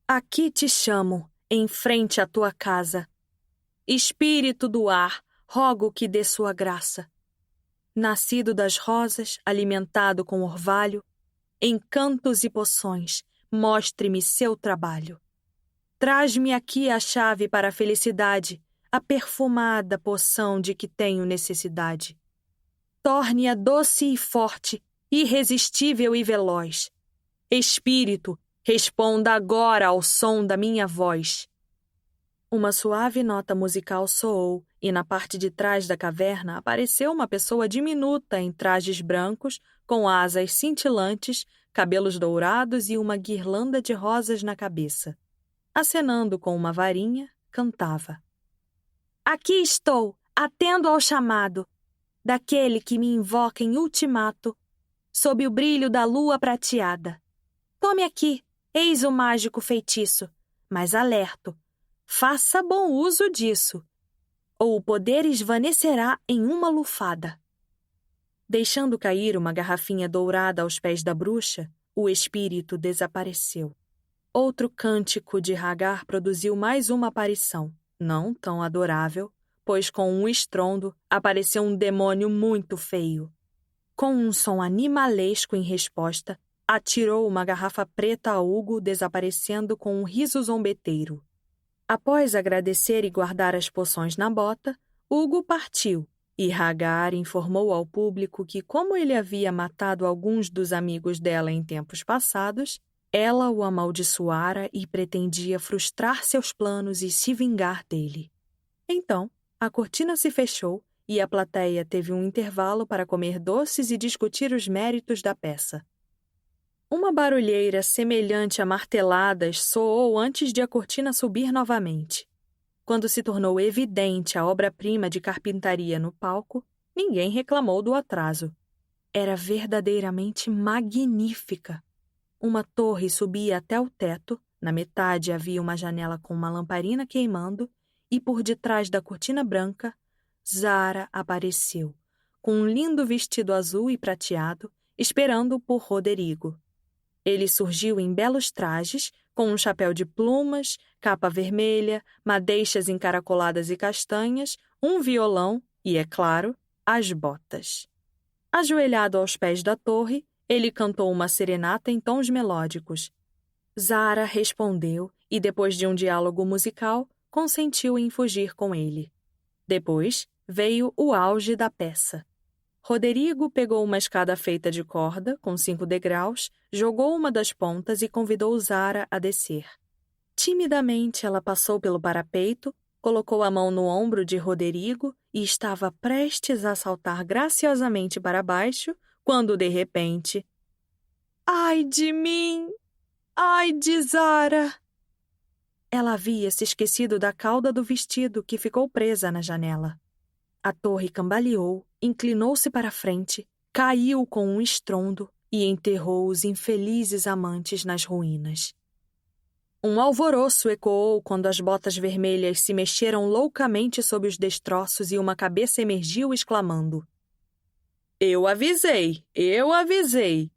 Aqui te chamo, em frente à tua casa. Espírito do ar, rogo que dê sua graça. Nascido das rosas, alimentado com orvalho, em cantos e poções, mostre-me seu trabalho. Traz-me aqui a chave para a felicidade, a perfumada poção de que tenho necessidade. Torne-a doce e forte, irresistível e veloz. Espírito, responda agora ao som da minha voz. Uma suave nota musical soou e na parte de trás da caverna apareceu uma pessoa diminuta em trajes brancos, com asas cintilantes, cabelos dourados e uma guirlanda de rosas na cabeça. Acenando com uma varinha, cantava. Aqui estou, atendo ao chamado, daquele que me invoca em ultimato, sob o brilho da lua prateada. Tome aqui, eis o mágico feitiço, mas alerto, faça bom uso disso, ou o poder esvanecerá em uma lufada. Deixando cair uma garrafinha dourada aos pés da bruxa, o espírito desapareceu. Outro cântico de Hagar produziu mais uma aparição, não tão adorável, pois com um estrondo apareceu um demônio muito feio. Com um som animalesco em resposta, atirou uma garrafa preta a Hugo, desaparecendo com um riso zombeteiro. Após agradecer e guardar as poções na bota, Hugo partiu, e Hagar informou ao público que, como ele havia matado alguns dos amigos dela em tempos passados, ela o amaldiçoara e pretendia frustrar seus planos e se vingar dele. Então, a cortina se fechou e a plateia teve um intervalo para comer doces e discutir os méritos da peça. Uma barulheira semelhante a marteladas soou antes de a cortina subir novamente. Quando se tornou evidente a obra-prima de carpintaria no palco, ninguém reclamou do atraso. Era verdadeiramente magnífica. Uma torre subia até o teto, na metade havia uma janela com uma lamparina queimando, e por detrás da cortina branca, Zara apareceu, com um lindo vestido azul e prateado, esperando por Roderigo. Ele surgiu em belos trajes, com um chapéu de plumas, capa vermelha, madeixas encaracoladas e castanhas, um violão e, é claro, as botas. Ajoelhado aos pés da torre, ele cantou uma serenata em tons melódicos. Zara respondeu e, depois de um diálogo musical, consentiu em fugir com ele. Depois veio o auge da peça. Roderigo pegou uma escada feita de corda, com 5 degraus, jogou uma das pontas e convidou Zara a descer. Timidamente ela passou pelo parapeito, colocou a mão no ombro de Roderigo e estava prestes a saltar graciosamente para baixo, quando, de repente... Ai de mim! Ai de Zara! Ela havia se esquecido da cauda do vestido que ficou presa na janela. A torre cambaleou, inclinou-se para a frente, caiu com um estrondo e enterrou os infelizes amantes nas ruínas. Um alvoroço ecoou quando as botas vermelhas se mexeram loucamente sob os destroços e uma cabeça emergiu exclamando: Eu avisei! Eu avisei!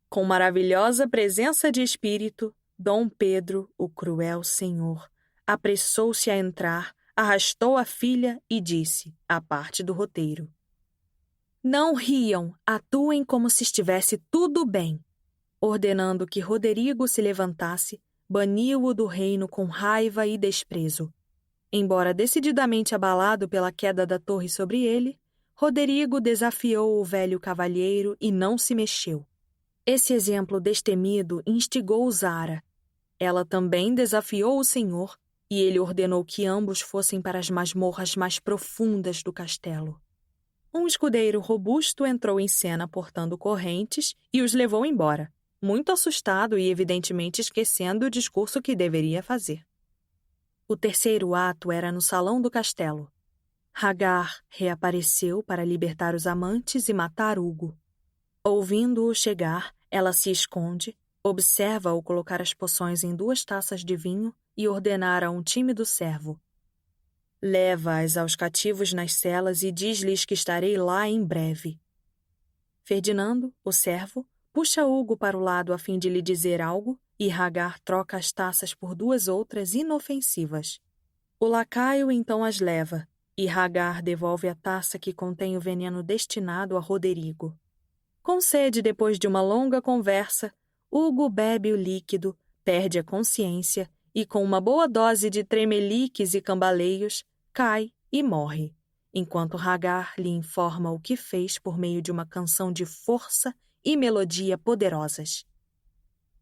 Com maravilhosa presença de espírito, Dom Pedro, o cruel senhor, apressou-se a entrar, arrastou a filha e disse, à parte do roteiro: Não riam, atuem como se estivesse tudo bem. Ordenando que Roderigo se levantasse, baniu-o do reino com raiva e desprezo. Embora decididamente abalado pela queda da torre sobre ele, Roderigo desafiou o velho cavalheiro e não se mexeu. Esse exemplo destemido instigou Zara. Ela também desafiou o senhor e ele ordenou que ambos fossem para as masmorras mais profundas do castelo. Um escudeiro robusto entrou em cena portando correntes e os levou embora, muito assustado e evidentemente esquecendo o discurso que deveria fazer. O terceiro ato era no salão do castelo. Hagar reapareceu para libertar os amantes e matar Hugo. Ouvindo-o chegar, ela se esconde, observa-o colocar as poções em 2 taças de vinho e ordenar a um tímido servo: leva-as aos cativos nas celas e diz-lhes que estarei lá em breve. Ferdinando, o servo, puxa Hugo para o lado a fim de lhe dizer algo e Hagar troca as taças por 2 outras inofensivas. O lacaio então as leva e Hagar devolve a taça que contém o veneno destinado a Roderigo. Com sede depois de uma longa conversa, Hugo bebe o líquido, perde a consciência e, com uma boa dose de tremeliques e cambaleios, cai e morre, enquanto Hagar lhe informa o que fez por meio de uma canção de força e melodia poderosas.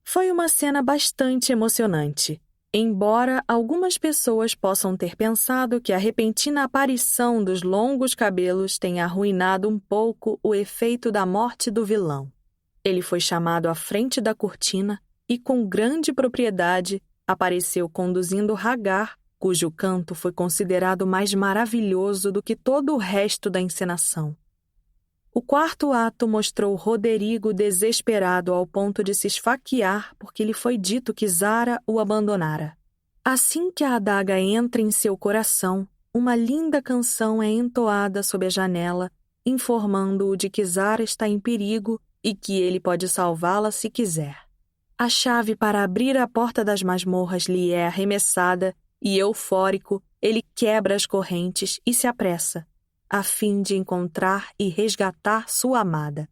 Foi uma cena bastante emocionante, embora algumas pessoas possam ter pensado que a repentina aparição dos longos cabelos tenha arruinado um pouco o efeito da morte do vilão. Ele foi chamado à frente da cortina e, com grande propriedade, apareceu conduzindo Hagar, cujo canto foi considerado mais maravilhoso do que todo o resto da encenação. O quarto ato mostrou Roderigo desesperado ao ponto de se esfaquear porque lhe foi dito que Zara o abandonara. Assim que a adaga entra em seu coração, uma linda canção é entoada sob a janela, informando-o de que Zara está em perigo e que ele pode salvá-la se quiser. A chave para abrir a porta das masmorras lhe é arremessada e, eufórico, ele quebra as correntes e se apressa, a fim de encontrar e resgatar sua amada.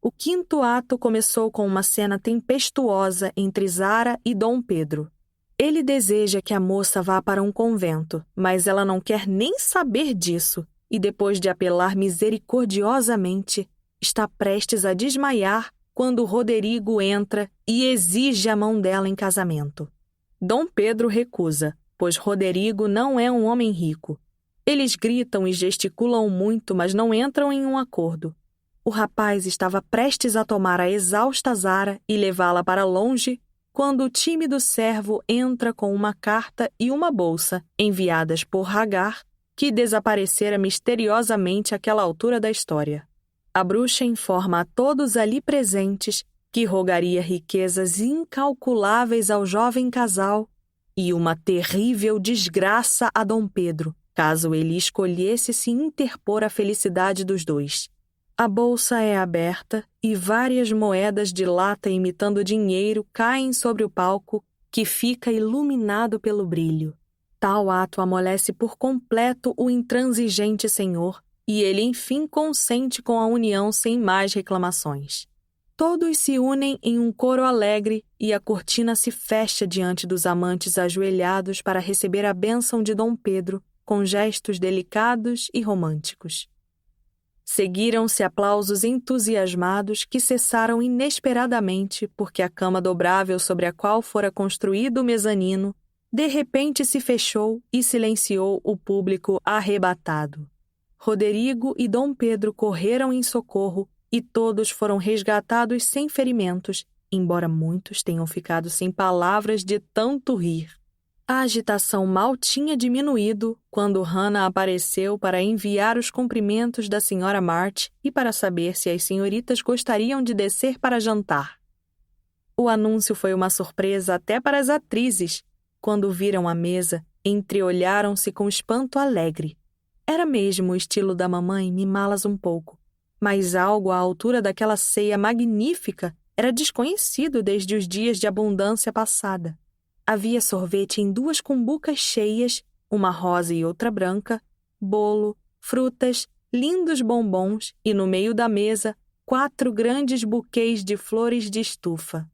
O quinto ato começou com uma cena tempestuosa entre Zara e Dom Pedro. Ele deseja que a moça vá para um convento, mas ela não quer nem saber disso e, depois de apelar misericordiosamente, está prestes a desmaiar quando Roderigo entra e exige a mão dela em casamento. Dom Pedro recusa, pois Roderigo não é um homem rico. Eles gritam e gesticulam muito, mas não entram em um acordo. O rapaz estava prestes a tomar a exausta Zara e levá-la para longe, quando o tímido servo entra com uma carta e uma bolsa, enviadas por Hagar, que desaparecera misteriosamente àquela altura da história. A bruxa informa a todos ali presentes que rogaria riquezas incalculáveis ao jovem casal e uma terrível desgraça a Dom Pedro, caso ele escolhesse se interpor à felicidade dos dois. A bolsa é aberta e várias moedas de lata imitando dinheiro caem sobre o palco, que fica iluminado pelo brilho. Tal ato amolece por completo o intransigente senhor, e ele enfim consente com a união sem mais reclamações. Todos se unem em um coro alegre e a cortina se fecha diante dos amantes ajoelhados para receber a bênção de Dom Pedro, com gestos delicados e românticos. Seguiram-se aplausos entusiasmados que cessaram inesperadamente porque a cama dobrável sobre a qual fora construído o mezanino de repente se fechou e silenciou o público arrebatado. Roderigo e Dom Pedro correram em socorro e todos foram resgatados sem ferimentos, embora muitos tenham ficado sem palavras de tanto rir. A agitação mal tinha diminuído quando Hannah apareceu para enviar os cumprimentos da Sra. March e para saber se as senhoritas gostariam de descer para jantar. O anúncio foi uma surpresa até para as atrizes. Quando viram a mesa, entreolharam-se com espanto alegre. Era mesmo o estilo da mamãe mimá-las um pouco, mas algo à altura daquela ceia magnífica era desconhecido desde os dias de abundância passada. Havia sorvete em 2 cumbucas cheias, uma rosa e outra branca, bolo, frutas, lindos bombons e, no meio da mesa, 4 grandes buquês de flores de estufa.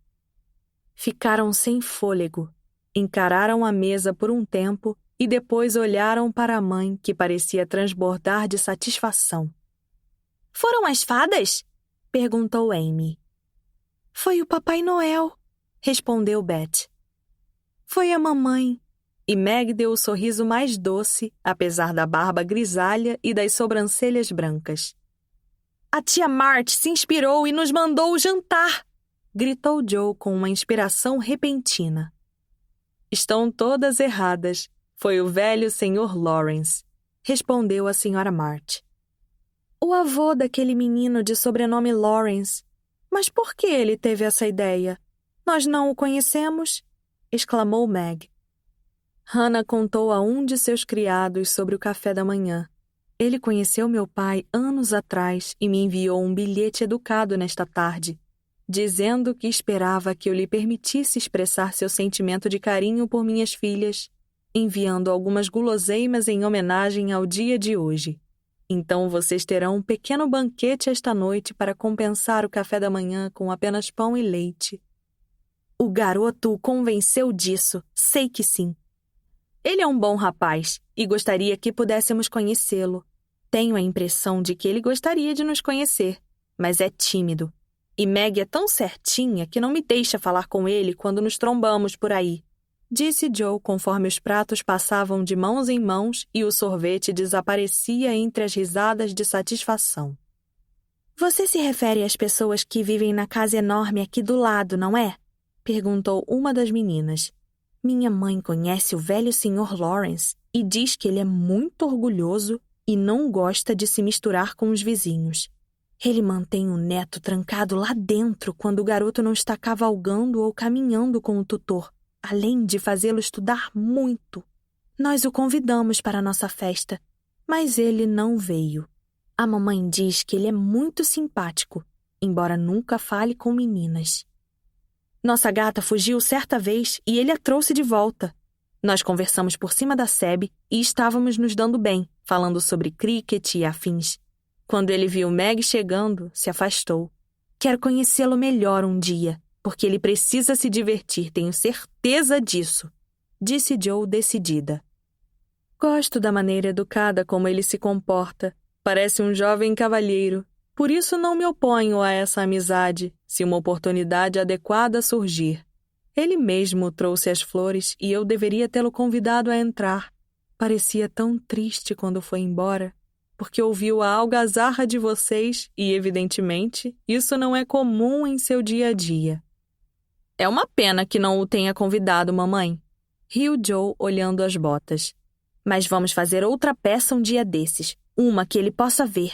Ficaram sem fôlego, encararam a mesa por um tempo e depois olharam para a mãe, que parecia transbordar de satisfação. — Foram as fadas? — perguntou Amy. — Foi o Papai Noel — respondeu Beth. — Foi a mamãe. E Meg deu o sorriso mais doce, apesar da barba grisalha e das sobrancelhas brancas. — A tia March se inspirou e nos mandou o jantar! gritou Joe com uma inspiração repentina. Estão todas erradas. Foi o velho Sr. Lawrence, respondeu a Sra. March. O avô daquele menino de sobrenome Lawrence. Mas por que ele teve essa ideia? Nós não o conhecemos? Exclamou Meg. Hannah contou a um de seus criados sobre o café da manhã. Ele conheceu meu pai anos atrás e me enviou um bilhete educado nesta tarde, dizendo que esperava que eu lhe permitisse expressar seu sentimento de carinho por minhas filhas, enviando algumas guloseimas em homenagem ao dia de hoje. Então vocês terão um pequeno banquete esta noite para compensar o café da manhã com apenas pão e leite. O garoto o convenceu disso, sei que sim. Ele é um bom rapaz e gostaria que pudéssemos conhecê-lo. Tenho a impressão de que ele gostaria de nos conhecer, mas é tímido. E Meg é tão certinha que não me deixa falar com ele quando nos trombamos por aí, disse Joe conforme os pratos passavam de mãos em mãos e o sorvete desaparecia entre as risadas de satisfação. Você se refere às pessoas que vivem na casa enorme aqui do lado, não é? Perguntou uma das meninas. Minha mãe conhece o velho Sr. Lawrence e diz que ele é muito orgulhoso e não gosta de se misturar com os vizinhos. Ele mantém o neto trancado lá dentro quando o garoto não está cavalgando ou caminhando com o tutor, além de fazê-lo estudar muito. Nós o convidamos para a nossa festa, mas ele não veio. A mamãe diz que ele é muito simpático, embora nunca fale com meninas. Nossa gata fugiu certa vez e ele a trouxe de volta. Nós conversamos por cima da Sebe e estávamos nos dando bem, falando sobre cricket e afins. Quando ele viu Meg chegando, se afastou. Quero conhecê-lo melhor um dia, porque ele precisa se divertir, tenho certeza disso, disse Joe decidida. Gosto da maneira educada como ele se comporta. Parece um jovem cavalheiro. Por isso não me oponho a essa amizade, se uma oportunidade adequada surgir. Ele mesmo trouxe as flores e eu deveria tê-lo convidado a entrar. Parecia tão triste quando foi embora, porque ouviu a algazarra de vocês e, evidentemente, isso não é comum em seu dia a dia. É uma pena que não o tenha convidado, mamãe, riu Joe olhando as botas. Mas vamos fazer outra peça um dia desses, uma que ele possa ver.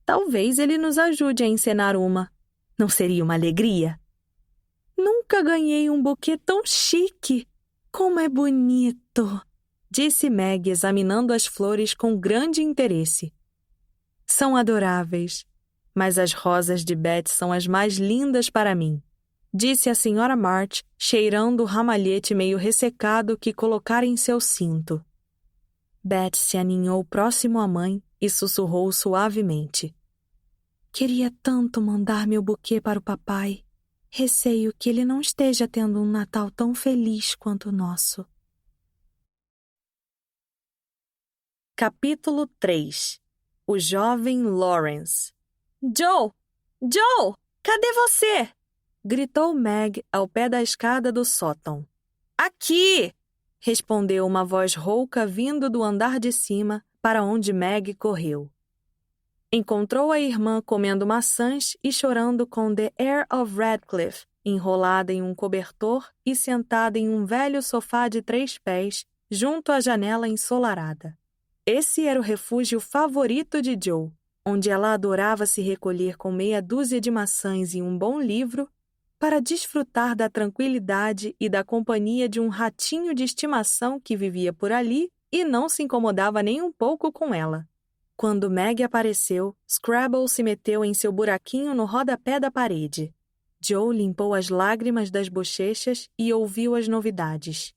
Talvez ele nos ajude a encenar uma. Não seria uma alegria? Nunca ganhei um buquê tão chique. Como é bonito, disse Meg examinando as flores com grande interesse. São adoráveis, mas as rosas de Beth são as mais lindas para mim, disse a Sra. March, cheirando o ramalhete meio ressecado que colocara em seu cinto. Beth se aninhou próximo à mãe e sussurrou suavemente. Queria tanto mandar meu buquê para o papai. Receio que ele não esteja tendo um Natal tão feliz quanto o nosso. Capítulo 3. O jovem Lawrence. Joe! Joe! Cadê você? Gritou Meg ao pé da escada do sótão. Aqui! Respondeu uma voz rouca vindo do andar de cima, para onde Meg correu. Encontrou a irmã comendo maçãs e chorando com The Heir of Radcliffe, enrolada em um cobertor e sentada em um velho sofá de 3 pés, junto à janela ensolarada. Esse era o refúgio favorito de Joe, onde ela adorava se recolher com meia dúzia de maçãs e um bom livro para desfrutar da tranquilidade e da companhia de um ratinho de estimação que vivia por ali e não se incomodava nem um pouco com ela. Quando Meg apareceu, Scrabble se meteu em seu buraquinho no rodapé da parede. Joe limpou as lágrimas das bochechas e ouviu as novidades.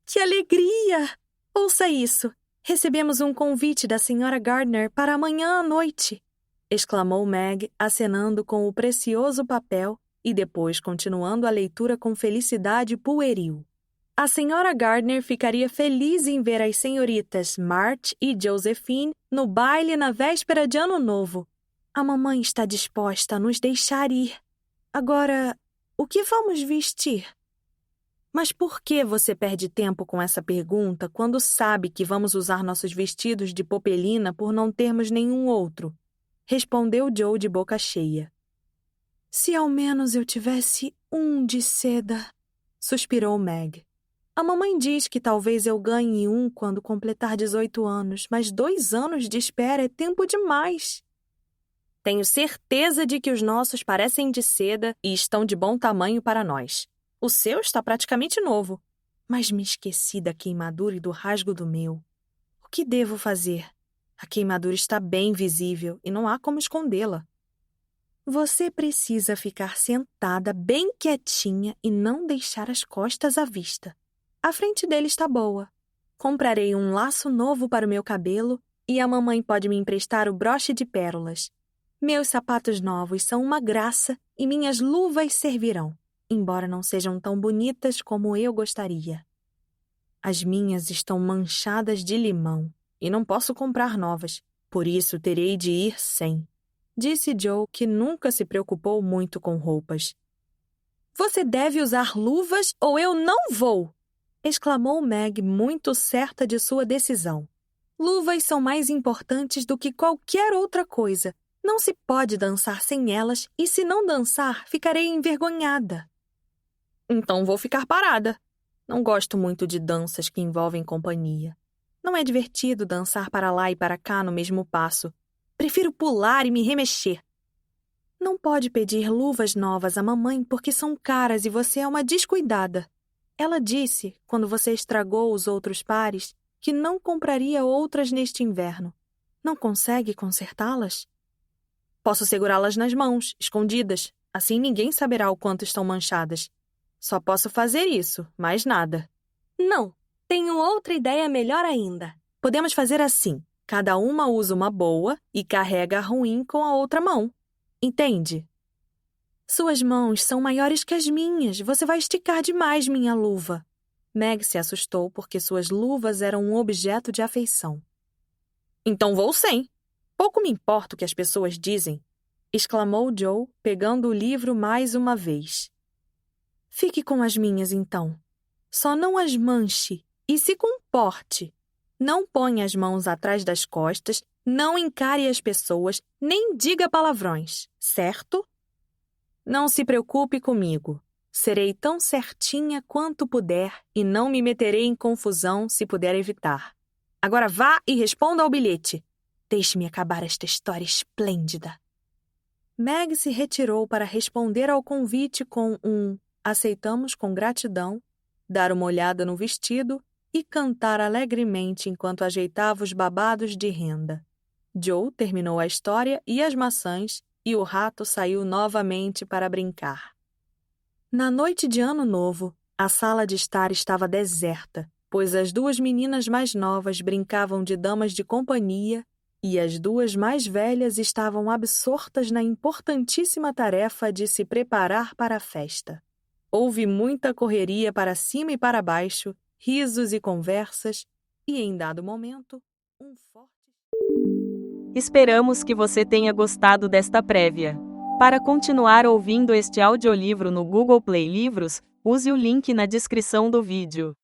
Que alegria! Ouça isso! Recebemos um convite da Sra. Gardner para amanhã à noite! Exclamou Meg, acenando com o precioso papel e depois continuando a leitura com felicidade pueril. A Sra. Gardner ficaria feliz em ver as senhoritas March e Josephine no baile na véspera de Ano Novo. A mamãe está disposta a nos deixar ir. Agora, o que vamos vestir? Mas por que você perde tempo com essa pergunta quando sabe que vamos usar nossos vestidos de popelina por não termos nenhum outro? Respondeu Joe de boca cheia. Se ao menos eu tivesse um de seda, suspirou Meg. A mamãe diz que talvez eu ganhe um quando completar 18 anos, mas 2 anos de espera é tempo demais. Tenho certeza de que os nossos parecem de seda e estão de bom tamanho para nós. O seu está praticamente novo, mas me esqueci da queimadura e do rasgo do meu. O que devo fazer? A queimadura está bem visível e não há como escondê-la. Você precisa ficar sentada bem quietinha e não deixar as costas à vista. A frente dele está boa. Comprarei um laço novo para o meu cabelo e a mamãe pode me emprestar o broche de pérolas. Meus sapatos novos são uma graça e minhas luvas servirão, embora não sejam tão bonitas como eu gostaria. As minhas estão manchadas de limão e não posso comprar novas, por isso terei de ir sem, disse Joe, que nunca se preocupou muito com roupas. Você deve usar luvas ou eu não vou! Exclamou Meg, muito certa de sua decisão. Luvas são mais importantes do que qualquer outra coisa. Não se pode dançar sem elas e se não dançar, ficarei envergonhada. Então vou ficar parada. Não gosto muito de danças que envolvem companhia. Não é divertido dançar para lá e para cá no mesmo passo. Prefiro pular e me remexer. Não pode pedir luvas novas à mamãe porque são caras e você é uma descuidada. Ela disse, quando você estragou os outros pares, que não compraria outras neste inverno. Não consegue consertá-las? Posso segurá-las nas mãos, escondidas. Assim ninguém saberá o quanto estão manchadas. Só posso fazer isso, mais nada. Não, tenho outra ideia melhor ainda. Podemos fazer assim. Cada uma usa uma boa e carrega a ruim com a outra mão. Entende? Suas mãos são maiores que as minhas. Você vai esticar demais minha luva. Meg se assustou porque suas luvas eram um objeto de afeição. Então vou sem. Pouco me importa o que as pessoas dizem, exclamou Joe, pegando o livro mais uma vez. Fique com as minhas, então. Só não as manche e se comporte. Não ponha as mãos atrás das costas, não encare as pessoas, nem diga palavrões, certo? Não se preocupe comigo. Serei tão certinha quanto puder e não me meterei em confusão se puder evitar. Agora vá e responda ao bilhete. Deixe-me acabar esta história esplêndida. Meg se retirou para responder ao convite com um aceitamos com gratidão, dar uma olhada no vestido e cantar alegremente enquanto ajeitava os babados de renda. Joe terminou a história e as maçãs e o rato saiu novamente para brincar. Na noite de Ano Novo, a sala de estar estava deserta, pois as 2 meninas mais novas brincavam de damas de companhia e as 2 mais velhas estavam absortas na importantíssima tarefa de se preparar para a festa. Houve muita correria para cima e para baixo, risos e conversas, e em dado momento, um forte... Esperamos que você tenha gostado desta prévia. Para continuar ouvindo este audiolivro no Google Play Livros, use o link na descrição do vídeo.